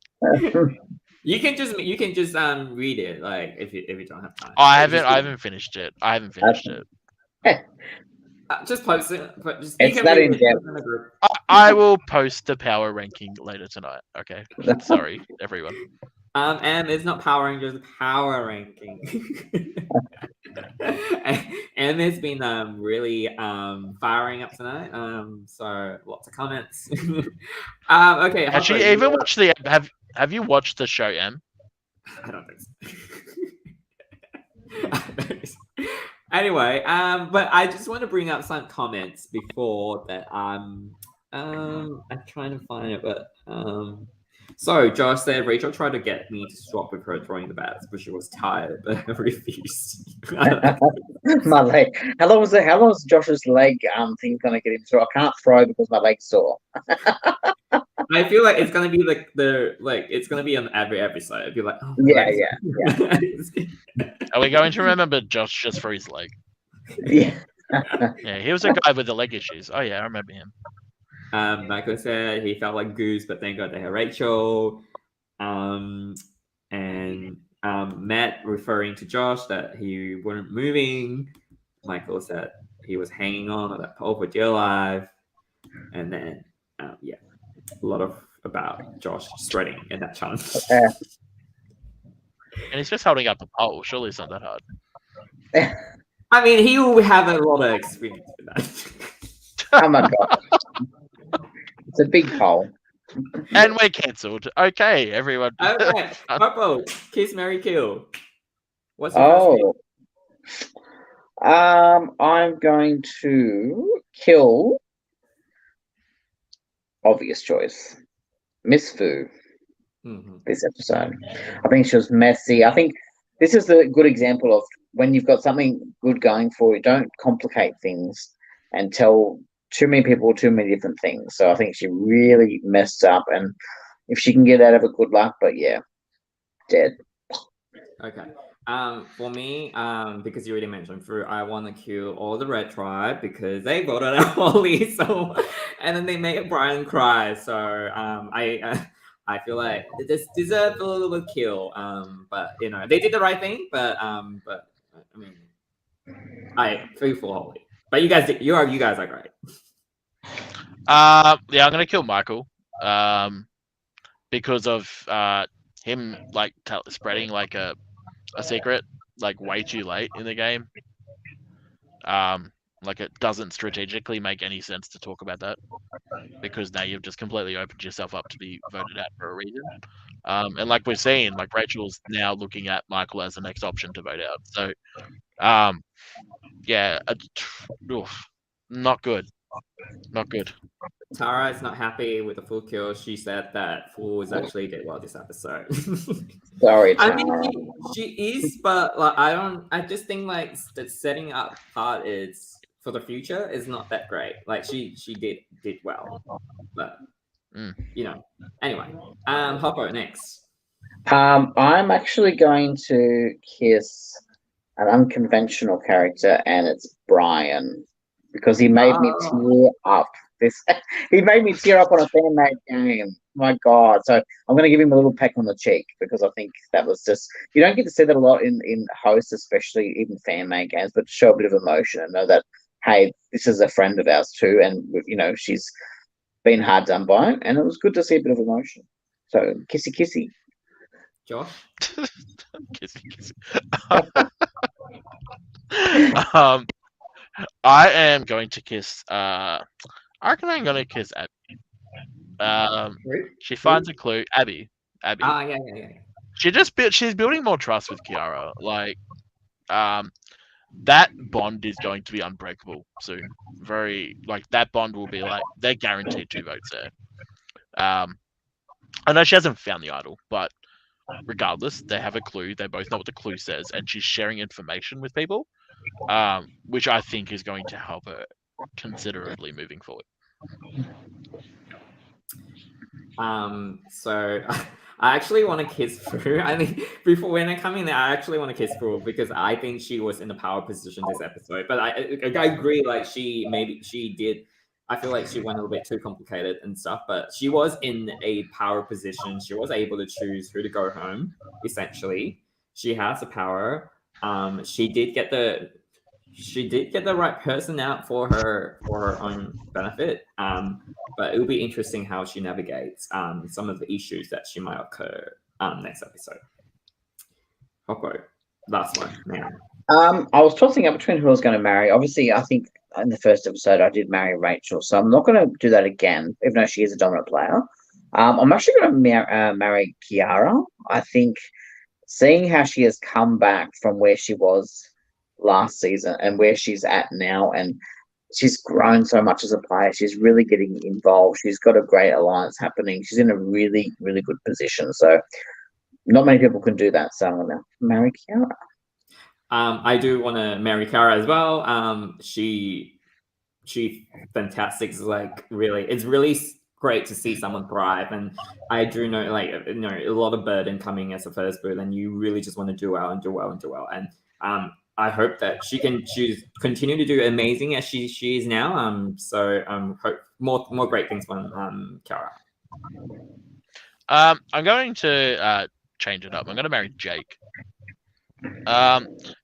You can just read it like if you don't have time. Oh, I haven't finished it. Just post it. It's not in depth. I will post the power ranking later tonight. Okay. Sorry, everyone. It's not Power Rangers, power ranking. And it's been really firing up tonight. So lots of comments. Okay. Has she even watched the? Have you watched the show, Em? I don't think so. Anyway, but I just want to bring up some comments before that. I'm trying to find it, but so Josh said Rachel tried to get me to swap with her throwing the bats, but she was tired, but I refused. My leg. How long was Josh's leg thing gonna get him through? I can't throw because my leg's sore. I feel like it's gonna be it's gonna be on every episode. It'd be like, yeah. Are we going to remember Josh just for his leg? Yeah. Yeah, he was a guy with the leg issues. Oh yeah, I remember him. Michael said he felt like Goose, but thank God they had Rachel. And Matt referring to Josh that he wasn't moving. Michael said he was hanging on to that pole for dear life. And then, a lot about Josh shredding in that challenge. And he's just holding up a pole. Surely it's not that hard. I mean, he will have a lot of experience with that. Oh my God. It's a big pole. And we're cancelled. Okay, everyone. Okay, Purple, Kiss, Marry, Kill. What's your first pick? I'm going to kill. Obvious choice, Miss Fu. This episode, I think she was messy. I think this is a good example of when you've got something good going for you, don't complicate things and tell too many people too many different things. So I think she really messed up, and if she can get out of it, good luck. But yeah, dead. Okay. For me, because you already mentioned Fu, I want to kill all the Red Tribe because they voted out Holly. So, and then they made Brian cry. So, I feel like they just deserve a little kill. But they did the right thing. But I mean, I feel for Holly. But you guys are great. I'm gonna kill Michael. Because of him spreading like a secret like way too late in the game. Like it doesn't strategically make any sense to talk about that because now you've just completely opened yourself up to be voted out for a reason. And like we've seen, like Rachel's now looking at Michael as the next option to vote out. So, yeah, not good. Not good. Tara is not happy with the full kill. She said that Fool is actually did well this episode. Sorry, I Tara. mean, she is, but like I just think like the setting up part is for the future is not that great. Like she did well, but you know. Anyway, Hoppo next. I'm actually going to kiss an unconventional character, and it's Brian, because he made me tear up. He made me tear up on a fan-made game. My God! So I'm going to give him a little peck on the cheek because I think that was just you don't get to see that a lot in hosts, especially even fan-made games, but to show a bit of emotion and know that hey, this is a friend of ours too, and she's been hard done by, and it was good to see a bit of emotion. So kissy kissy. Josh. Kissy. I am going to kiss. I reckon I'm going to kiss Abby. She finds a clue. Abby. Yeah. She's building more trust with Kiara. Like, that bond is going to be unbreakable soon. That bond will be like they're guaranteed 2 votes there. I know she hasn't found the idol, but regardless, they have a clue. They both know what the clue says, and she's sharing information with people, which I think is going to help her considerably moving forward. So I actually want to kiss Fu. I mean, before when I come in there, I actually want to kiss Fu because I think she was in the power position this episode. But I agree, like she did. I feel like she went a little bit too complicated and stuff, but she was in a power position. She was able to choose who to go home. Essentially, she has the power. She did get the right person out for her own benefit. But it will be interesting how she navigates some of the issues that she might occur next episode. Hoppo, last one now. I was tossing up between who I was going to marry. Obviously, I think in the first episode I did marry Rachel, so I'm not going to do that again, even though she is a dominant player. I'm actually going to marry Kiara. I think seeing how she has come back from where she was last season and where she's at now, and she's grown so much as a player. She's really getting involved. She's got a great alliance happening. She's in a really, really good position. So not many people can do that. So I'm going to marry Kiara. I do want to marry Kiara as well. She's fantastic. It's really great to see someone thrive. And I do know, a lot of burden coming as a first boot, and you really just want to do well and do well and do well. And I hope that she can continue to do amazing as she is now. So hope more great things from Kiara. I'm going to change it up. I'm going to marry Jake.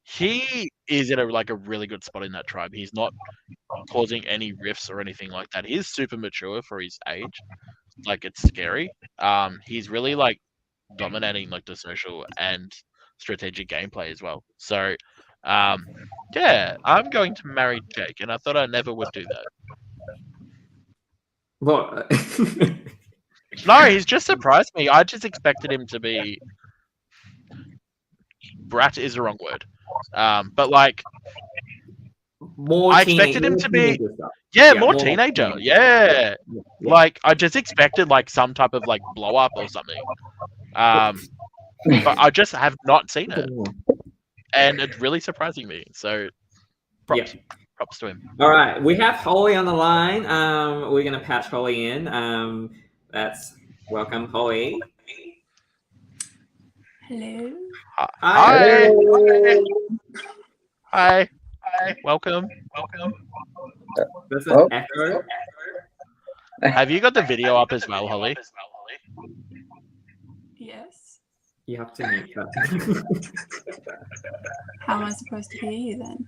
He is at a really good spot in that tribe. He's not causing any rifts or anything like that. He's super mature for his age. Like, it's scary. He's really dominating the social and strategic gameplay as well. So, yeah, I'm going to marry Jake, and I thought I never would do that. What? No, he's just surprised me. I just expected him to be. Brat is the wrong word. But more I expected him to be more teenager. Yeah. I just expected some type of blow up or something. But I just have not seen it. And it's really surprising me. So props to him. All right, we have Holly on the line. We're gonna patch Holly in. That's welcome, Holly. Hello. Hi. Hi. Welcome. There's an echo. Have you got the video up as well, Holly? Yes. You have to mute that. How am I supposed to hear you then?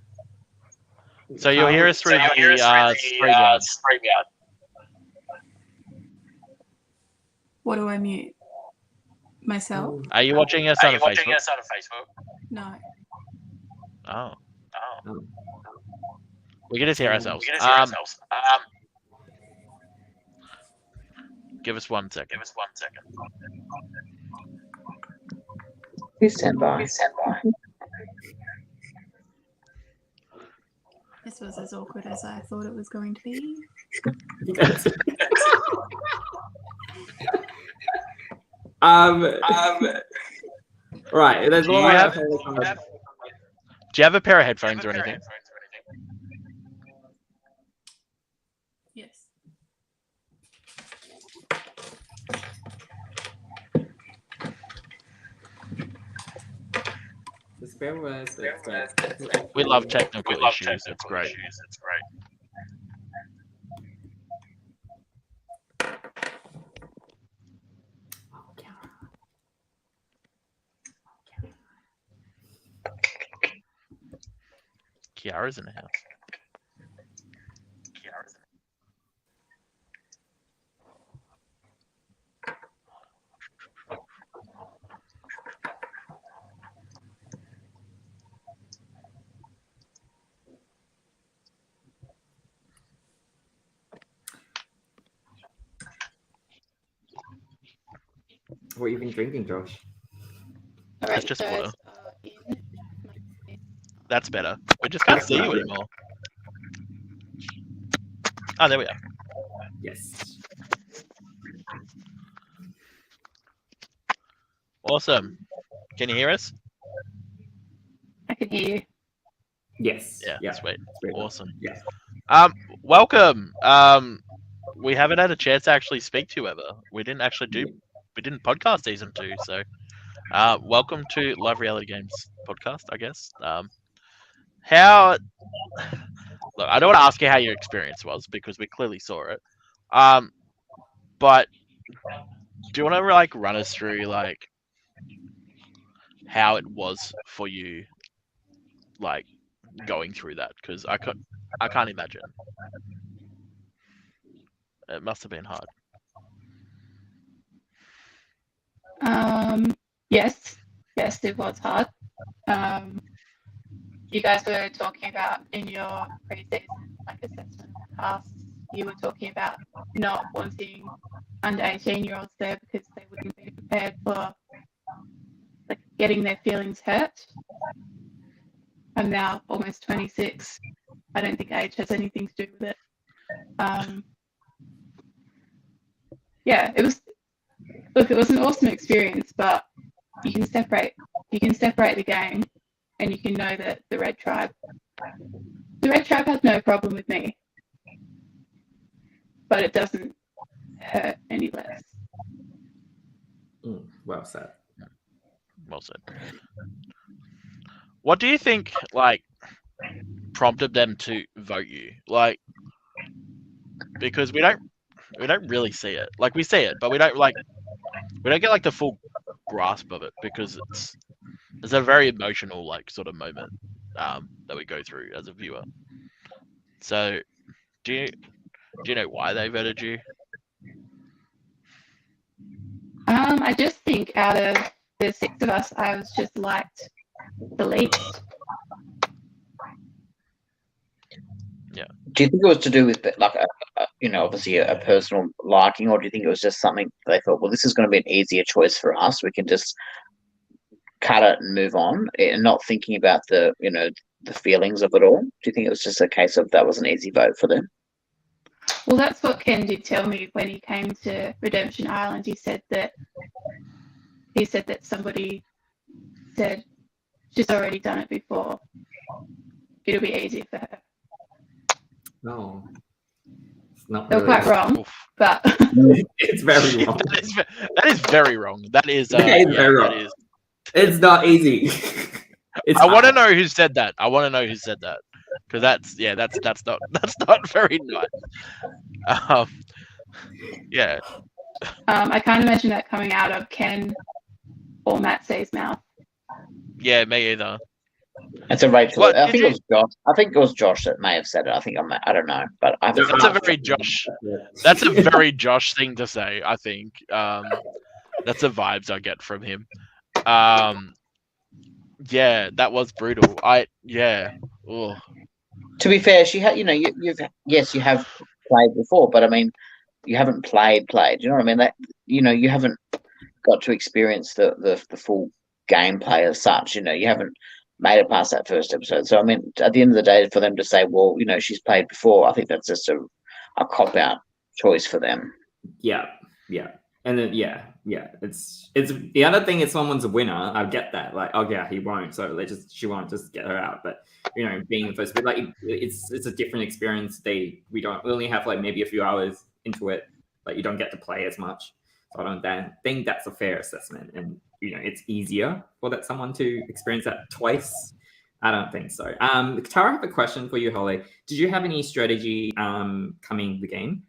So you'll hear us through the StreamYard. What do I mute? Myself? Are you watching us on Facebook? No. Oh. Oh. We can just hear ourselves. Give us 1 second. Please stand by. This was as awkward as I thought it was going to be. Right. There's Do you have a pair of headphones or anything? Yes. Just bear with us. We love technical issues. It's great. Kiara's in the house. What you been drinking, Josh? That's just water. That's better. We just can't see you anymore. Oh, there we are. Yes. Awesome. Can you hear us? I can hear you. Yes. Yeah. Sweet. Awesome. Yes. Welcome. We haven't had a chance to actually speak to you ever. We didn't podcast season 2, so welcome to Live Reality Games podcast, I guess. Look, I don't want to ask you how your experience was because we clearly saw it. But do you want to run us through how it was for you, going through that? Because I can't imagine. It must have been hard. Yes, it was hard. You guys were talking about in your pre-season assessment tasks, you were talking about not wanting under 18-year-olds there because they wouldn't be prepared for getting their feelings hurt. I'm now almost 26. I don't think age has anything to do with it. Yeah, it was an awesome experience, but you can separate the game, and you can know that the Red Tribe has no problem with me, but it doesn't hurt any less. Well said. Well said. What do you think prompted them to vote you? Because we don't really see it. We see it, but we don't get the full grasp of it because it's a very emotional sort of moment that we go through as a viewer. So do you know why they voted you? I just think out of the 6 of us, I was just liked the least. Yeah. Do you think it was to do with obviously a personal liking, or do you think it was just something they thought, well, this is going to be an easier choice for us, we can just cut it and move on, and not thinking about the feelings of it all? Do you think it was just a case of that was an easy vote for them? Well, that's what Ken did tell me when he came to Redemption Island. He said that somebody said she's already done it before. It'll be easy for her. No, it's not. They were quite wrong, but it's very wrong. That is very wrong. That is very wrong. It's not easy. I want to know who said that. Because that's not very nice. Yeah. I can't imagine that coming out of Ken or Matt C's mouth. Yeah, me either. It's a Rachel. I think it was Josh that may have said it. I don't know, but that's a very Josh. That's a very Josh thing to say. I think that's the vibes I get from him. Yeah, that was brutal. Oh. To be fair, she had, you have played before, but I mean, you haven't played. You know what I mean? That you haven't got to experience the full gameplay as such. You haven't made it past that first episode. So I mean, at the end of the day, for them to say, well, she's played before, I think that's just a cop out choice for them. Yeah. And then it's the other thing is someone's a winner. I get that. Like, oh yeah, he won't. So she won't just get her out. But being the first, like it's a different experience. We only have like maybe a few hours into it. Like you don't get to play as much. So I don't think that's a fair assessment. And it's easier for someone to experience that twice. I don't think so. Tara, I have a question for you, Holly. Did you have any strategy coming the game?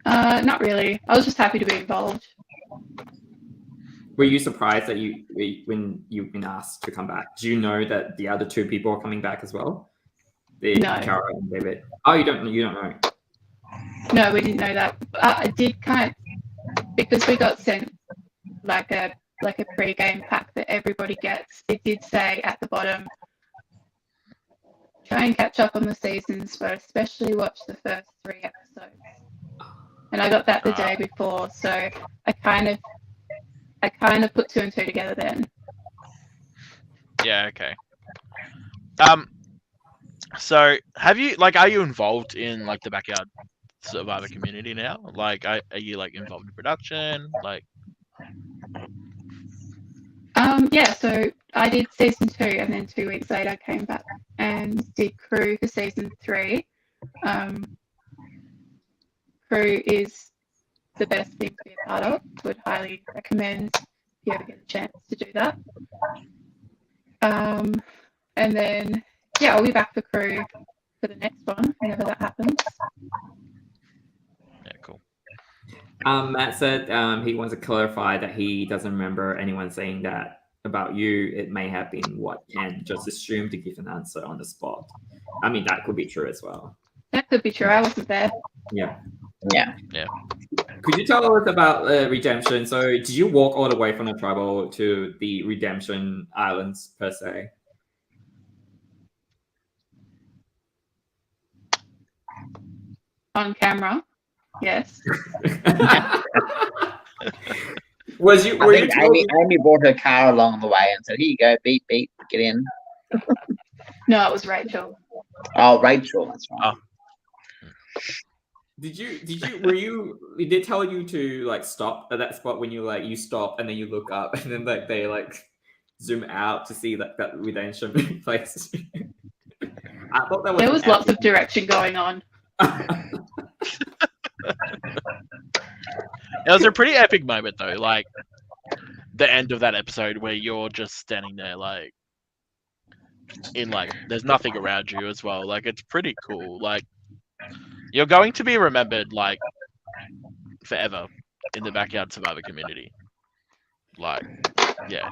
Not really. I was just happy to be involved. Were you surprised that when you've been asked to come back? Do you know that the other two people are coming back as well? No. Cara and David. Oh, you don't know. No, we didn't know that. I did because we got sent like a pre-game pack that everybody gets. It did say at the bottom, try and catch up on the seasons, but especially watch the first 3 episodes. And I got that the day before, so I kind of put 2 and 2 together then. Yeah, okay. So have you are you involved in like the Backyard Survivor community now? Like are you like involved in production? Like yeah, so I did season 2 and then 2 weeks later I came back and did crew for season 3. Crew is the best thing to be a part of. Would highly recommend if you ever get a chance to do that. And then I'll be back for crew for the next one whenever that happens. Yeah, cool. Matt said he wants to clarify that he doesn't remember anyone saying that about you. It may have been Ken just assumed to give an answer on the spot. I mean, that could be true as well. That could be true. I wasn't there. Yeah. Could you tell us about Redemption? So did you walk all the way from the tribal to the Redemption Islands per se? On camera, yes. Amy brought her car along the way and said, "Here you go, beep beep, get in." No, it was Rachel. Oh, Rachel, that's right. Oh. Did they tell you to like stop at that spot when you stop and then you look up and then like they like zoom out to see that redemption place? I thought there was lots of direction going on. It was a pretty epic moment though, like the end of that episode where you're just standing there like in like there's nothing around you as well. Like it's pretty cool. Like you're going to be remembered like forever in the Backyard Survivor community. Like, yeah.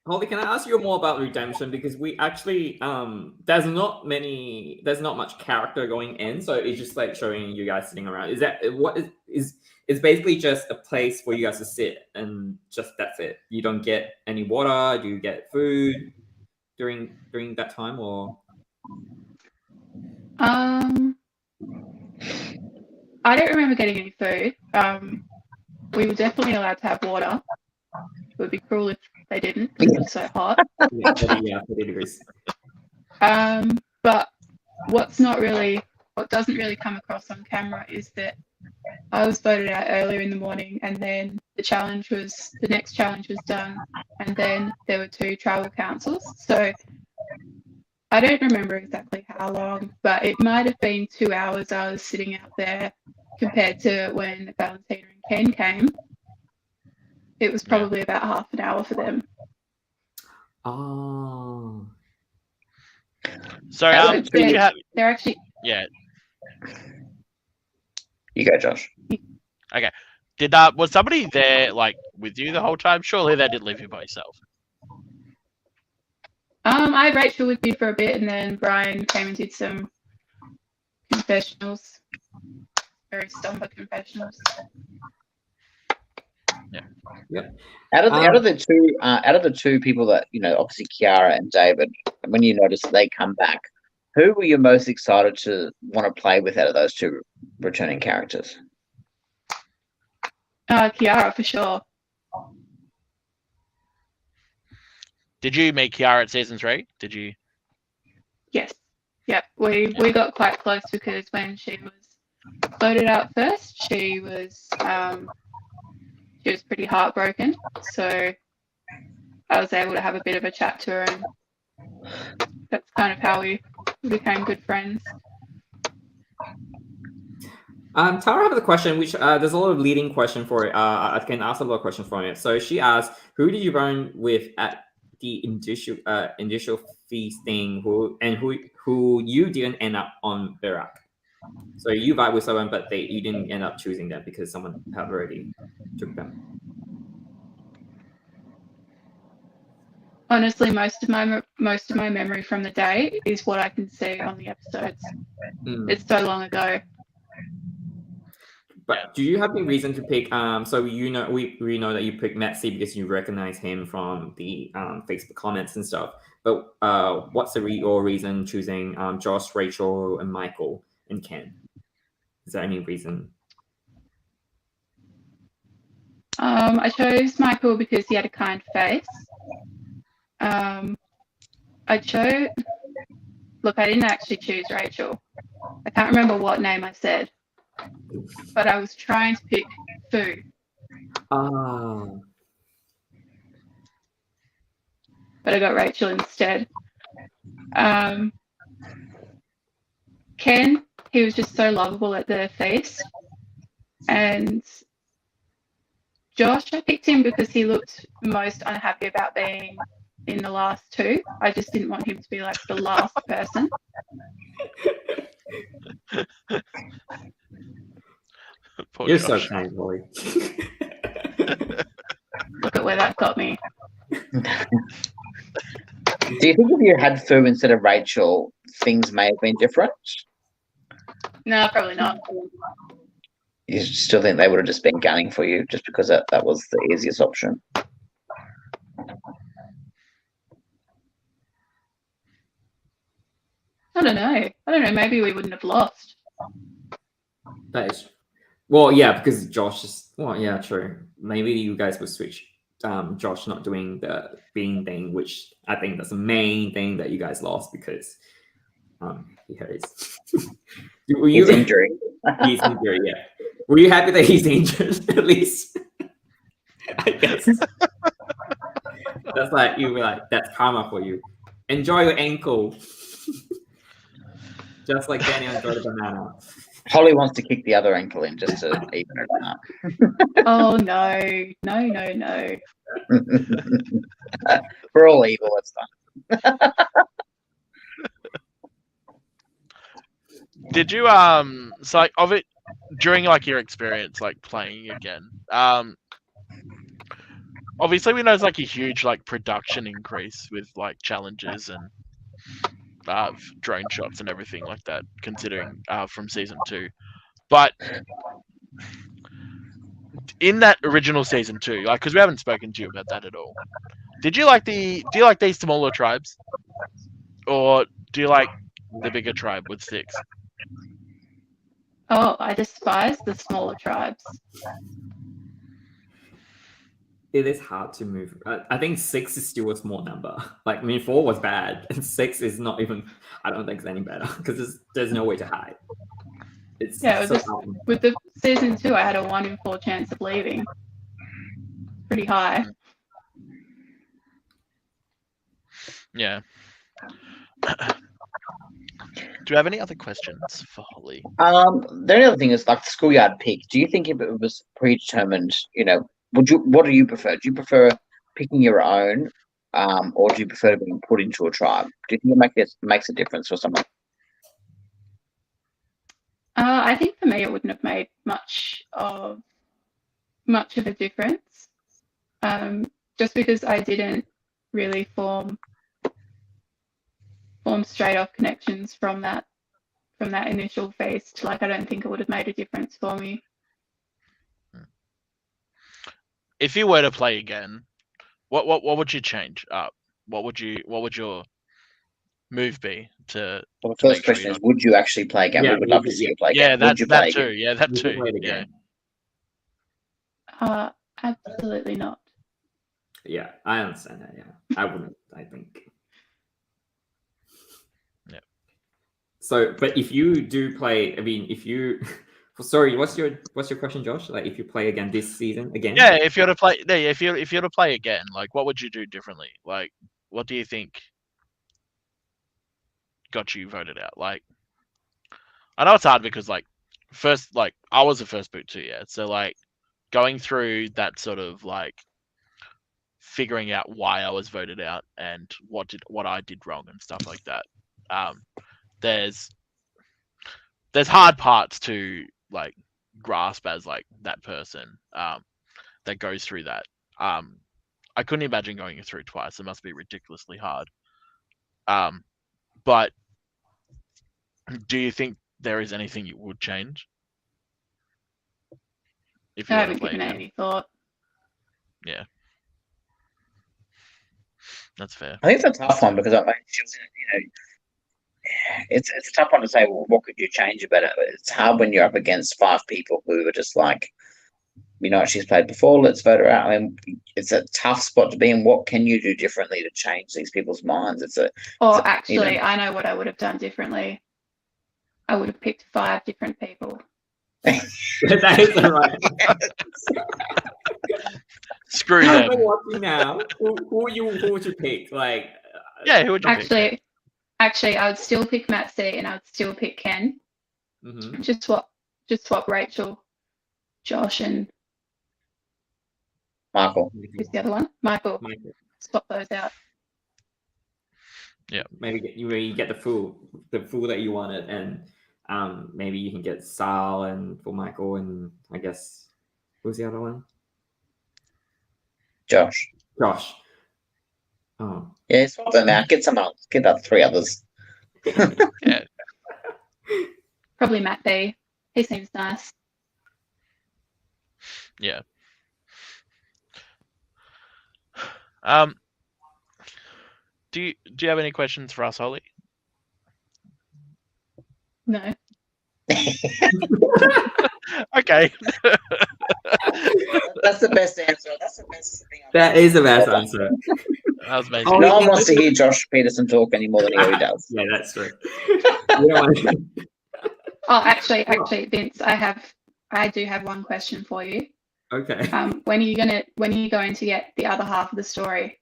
Holly, can I ask you more about Redemption? Because we actually there's not much character going in, so it's just like showing you guys sitting around. Is that what is it's basically just a place for you guys to sit and just that's it. You don't get any water, do you get food during that time or I don't remember getting any food. We were definitely allowed to have water. It would be cruel if they didn't because it was so hot. Yeah, 30 degrees. But what doesn't really come across on camera is that I was voted out earlier in the morning and then the next challenge was done and then there were 2 tribal councils. So I don't remember exactly how long, but it might have been 2 hours I was sitting out there compared to when Valentina and Ken came. It was probably about half an hour for them. Oh. So they're actually... Yeah. You go, Josh. Okay. Was somebody there like with you the whole time? Surely they didn't leave you by yourself. I had Rachel with me for a bit and then Brian came and did some confessionals. Very somber confessionals. Yep. Out of the two people that obviously Kiara and David, when you notice they come back, who were you most excited to want to play with out of those two returning characters? Kiara for sure. Did you meet Kiara at season 3? Did you? Yes. Yep. We got quite close because when she was voted out first, she was pretty heartbroken. So I was able to have a bit of a chat to her, and that's kind of how we became good friends. Tara has a question, which there's a lot of leading question for it. I can ask a lot of questions from it. So she asked, who did you run with at the initial feasting, who you didn't end up on Verac? So you vibe with someone, but you didn't end up choosing them because someone had already took them. Honestly, most of my memory from the day is what I can see on the episodes. It's so long ago. But do you have any reason to pick? So we know that you picked Matt C because you recognize him from the Facebook comments and stuff. But what's your reason choosing Josh, Rachel, and Michael and Ken? Is there any reason? I chose Michael because he had a kind face. Look, I didn't actually choose Rachel. I can't remember what name I said, but I was trying to pick Fu. But I got Rachel instead. Ken, he was just so lovable at the feast. And Josh, I picked him because he looked most unhappy about being in the last two. I just didn't want him to be like the last person. You're so kind, boy. Look at where that got me. Do you think if you had Fu instead of Rachel, things may have been different? No, probably not. You still think they would have just been gunning for you just because that was the easiest option? I don't know. Maybe we wouldn't have lost. That is, well, yeah, because Josh is. Well, yeah, true. Maybe you guys would switch. Josh not doing the bean thing, which I think that's the main thing that you guys lost because he hurt his. He's injured. He's injured. Yeah. Were you happy that he's injured at least? I guess. That's like you were like that's karma for you. Enjoy your ankle. Just like Daniel enjoyed the banana. Holly wants to kick the other ankle in just to even it up. Oh no. No. We're all evil, it's fine. Did you so like of it during like your experience like playing again? Obviously we know there's like a huge like production increase with like challenges and drone shots and everything like that, considering from season 2. But in that original season 2, like because we haven't spoken to you about that at all, do you like these smaller tribes, or do you like the bigger tribe with 6? Oh, I despise the smaller tribes. It is hard to move. I think 6 is still a small number. Like, I mean, 4 was bad, and 6 is not even. I don't think it's any better because there's no way to hide. It's with the season 2, I had a 1 in 4 chance of leaving. Pretty high. Yeah. Do you have any other questions for Holly? The only other thing is like the schoolyard pick. Do you think if it was predetermined, what do you prefer? Do you prefer picking your own, or do you prefer being put into a tribe? Do you think it makes a difference for someone? I think for me it wouldn't have made much of a difference. Just because I didn't really form straight off connections from that initial feast. Like I don't think it would have made a difference for me. if you were to play again, what would you change up? What would your move be to? Well, the to make first sure question you're is, would you actually play again? Yeah, We would love to see you play again. Yeah, Would you play that too. again? Yeah, that Would you too. play it Yeah. again? Absolutely not. Yeah, I understand that. Yeah, I wouldn't. I think. Yeah. So, but if you do play, I mean, if you, sorry, what's your question, Josh? Like, if you play again this season again? Yeah, if you're to play, if you're to play again, like, what would you do differently? Like, what do you think got you voted out? Like, I know it's hard because like first, like I was the first boot too, yeah. So like going through that sort of like figuring out why I was voted out and what I did wrong and stuff like that. There's hard parts to like grasp as like that person that goes through that. I couldn't imagine going through it twice. It must be ridiculously hard. But do you think there is anything you would change? If you I were to haven't play given it again? any thought. Yeah. That's fair. I think it's a tough one because she was, it's a tough one to say. Well, what could you change about it? It's hard when you're up against 5 people who are just like, she's played before. Let's vote her out. I mean, it's a tough spot to be in. What can you do differently to change these people's minds? Actually, I know what I would have done differently. I would have picked 5 different people. That is the right. Screw them. I'm watching now. Who would you pick? Like, yeah, who would you pick? Actually, I would still pick Matt C and I would still pick Ken. Mm-hmm. Just swap Rachel, Josh, and Michael. who's the other one? Michael. Swap those out. Yeah. Maybe you get the fool that you wanted, and maybe you can get Sal and for Michael, and I guess who's the other one? Josh. Oh. Yeah, swap them out. Get some else. Get the 3 others. Yeah. Probably Matt B. He seems nice. Yeah. Do you have any questions for us, Holly? No. Okay. That's the best answer. That's the best thing. That is the best answer. That was amazing. No one wants to hear Josh Peterson talk any more than he already does. Yeah, that's true. You don't want to... Oh, actually, Vince, I do have one question for you. Okay. When are you going to get the other half of the story?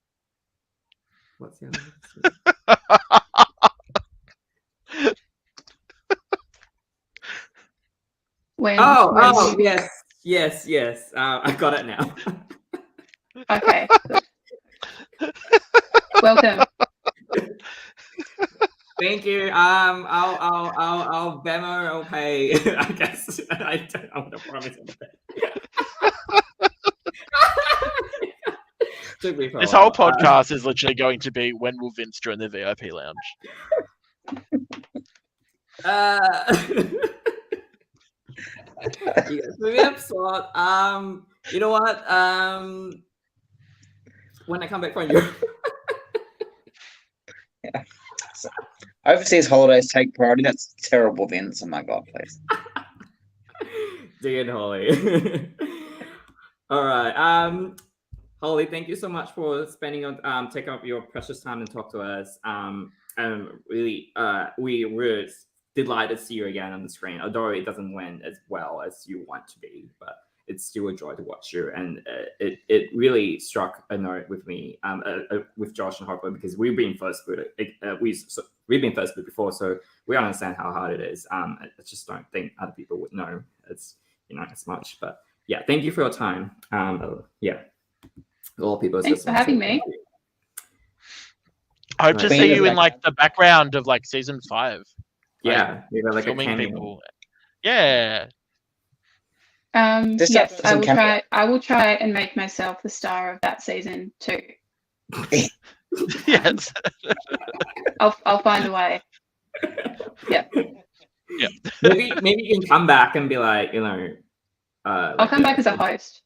What's the other? Yes. I got it now. Okay. Good. Welcome. Thank you. I'll Venmo. I'll pay. I guess I don't want to promise anything. This whole podcast is literally going to be when will Vince join the VIP lounge? Maybe I'm slot. You know what? When I come back from Europe. Yeah. So, overseas holidays take priority. That's terrible, Vince. Oh my God, please. Dear Holly. All right. Holly, thank you so much for taking up your precious time and talk to us. And really, we were delighted to see you again on the screen, although it doesn't win as well as you want to be, but it's still a joy to watch you. And it really struck a note with me, with Josh and Harper, because we've been first boot. We've been first boot before, so we understand how hard it is. I just don't think other people would know as much. But yeah, thank you for your time. Yeah, a lot of people. Thanks for having me. I hope to see you in like the background of like season 5. Yeah, like filming people. Yeah. Yes, I will try and make myself the star of that season too. Yes. I'll find a way. Yeah. Yeah. Maybe you can come back and be like, I'll come back as a host.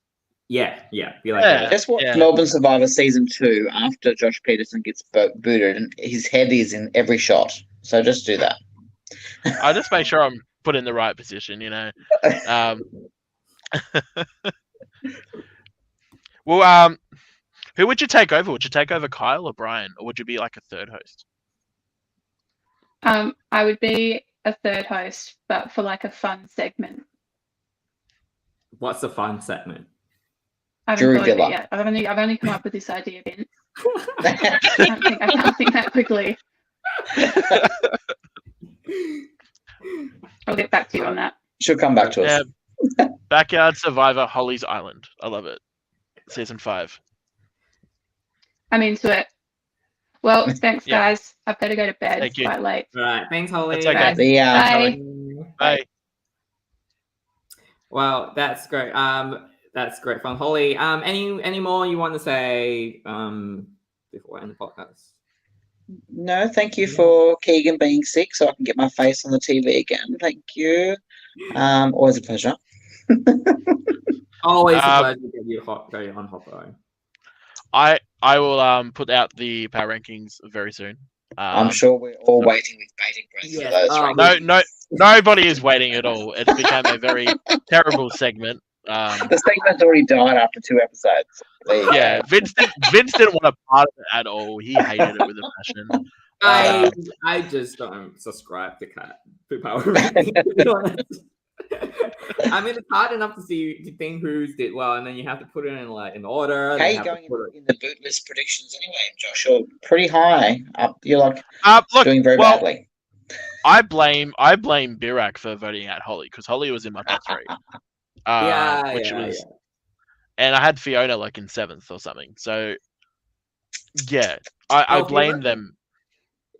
Yeah. Be like Yeah. Just watch Melbourne Survivor season 2 after Josh Peterson gets booted, and his head is in every shot. So just do that. I just make sure I'm put in the right position, you know. Well, who would you take over? Would you take over Kyle or Brian, or would you be like a third host? I would be a third host, but for like a fun segment. What's the fun segment? I haven't thought of it yet. I've only come up with this idea, Vince. I can't think that quickly. I'll get back to you on that. She'll come back to us. Backyard Survivor Holly's Island. I love it. Season 5. I'm into it. Well, thanks, guys. I better go to bed. It's quite late. All right. Thanks, Holly. That's okay. See ya. Bye. Bye. Well, that's great. That's great fun, Holly. Any more you want to say before I end the podcast? No, thank you for Kegan being sick, so I can get my face on the TV again. Thank you. Always a pleasure. Always a pleasure to get you go on Hoppo. I will put out the power rankings very soon. I'm sure we're all waiting with bated breath for those. No, nobody is waiting at all. It became a very terrible segment. The segment's already died after 2 episodes. Yeah, Vince didn't want a part of it at all. He hated it with a passion. I just don't subscribe to power rankings. I mean, it's hard enough to think who's did well, and then you have to put it in like in order. How are you going in the boot list predictions anyway, Josh? You're pretty high up. You're like doing very badly. I blame Birak for voting out Holly, because Holly was in my top 3. And I had Fiona like in 7th or something. So yeah, I blame them.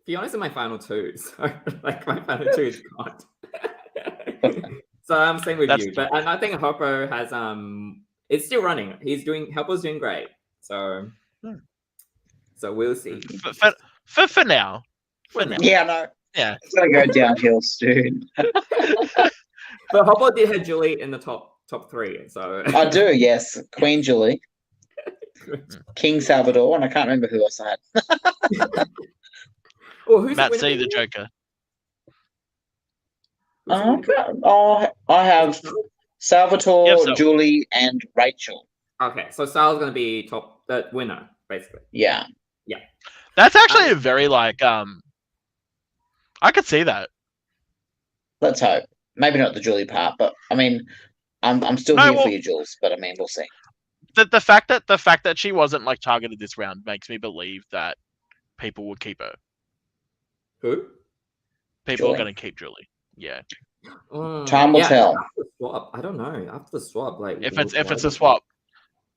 Fiona's in my final 2, so like my final 2 is gone. So I'm same with you, but I think Hoppo has it's still running. Hoppo's doing great. So we'll see. For now. Yeah, no. Yeah, it's gonna go downhill soon. But Hoppo did have Julie in the top 3, so I do, yes. Queen Julie, King Salvador, and I can't remember who else I had. Who's Matt C, the Joker. I have Salvatore, Julie, and Rachel. Okay, so Sal's gonna be the winner, basically. Yeah. That's actually a very like I could see that. Let's hope. Maybe not the Julie part, but I mean, I'm still here for you, Jules. But I mean, we'll see. The fact that she wasn't like targeted this round makes me believe that people will keep her. Who? People are going to keep Julie. Yeah. Time will tell. After the swap, I don't know. After the swap, like if it's a swap.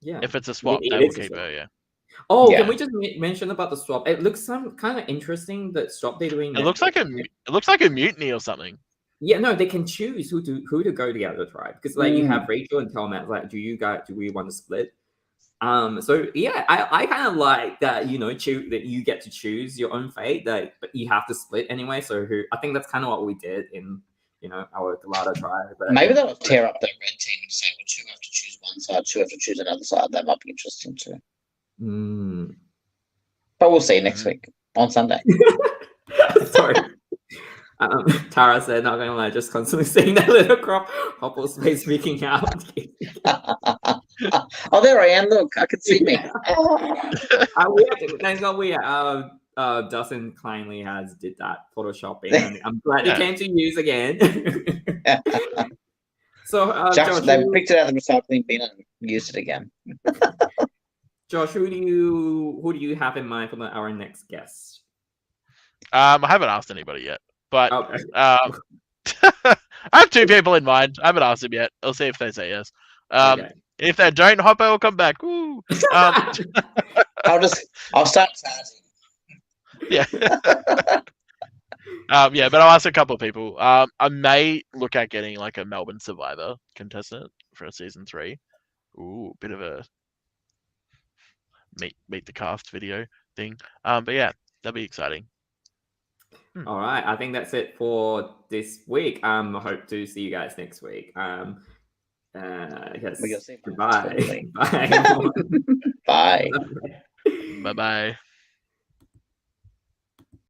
Yeah. If it's a swap, they will keep her. Yeah. Oh, can we just mention about the swap? It looks kind of interesting. The swap they're doing. It looks like a mutiny or something. Yeah, no, they can choose who to go together, right? Because like you have Rachel and Telmat. Like, do we want to split? So yeah, I kind of like that. That you get to choose your own fate. Like, but you have to split anyway. So I think that's kind of what we did in our Galata tribe. But maybe they'll tear up the red team and say, well, 2 have to choose one side, 2 have to choose another side. That might be interesting too. But we'll see next week on Sunday. Sorry. Tara said, not going to lie, just constantly seeing that little crop Hopple space speaking out. Oh, there I am. Look, I can see me. Thank God Dustin kindly did that photoshopping, and I'm glad it came to use again. So, Josh, they picked it out of the recycling bin and used it again. Josh, who do you have in mind for our next guest? I haven't asked anybody yet, but I have 2 people in mind. I haven't asked them yet. I'll see if they say yes. If they don't, Hoppo will come back. Woo! I'll start charging. Yeah. But I'll ask a couple of people. I may look at getting like a Melbourne Survivor contestant for season 3. Ooh, bit of a meet the cast video thing. But yeah, that'd be exciting. All right, I think that's it for this week. I hope to see you guys next week. Yes. Well, you'll see mine Goodbye. totally. Bye. Bye. Bye bye.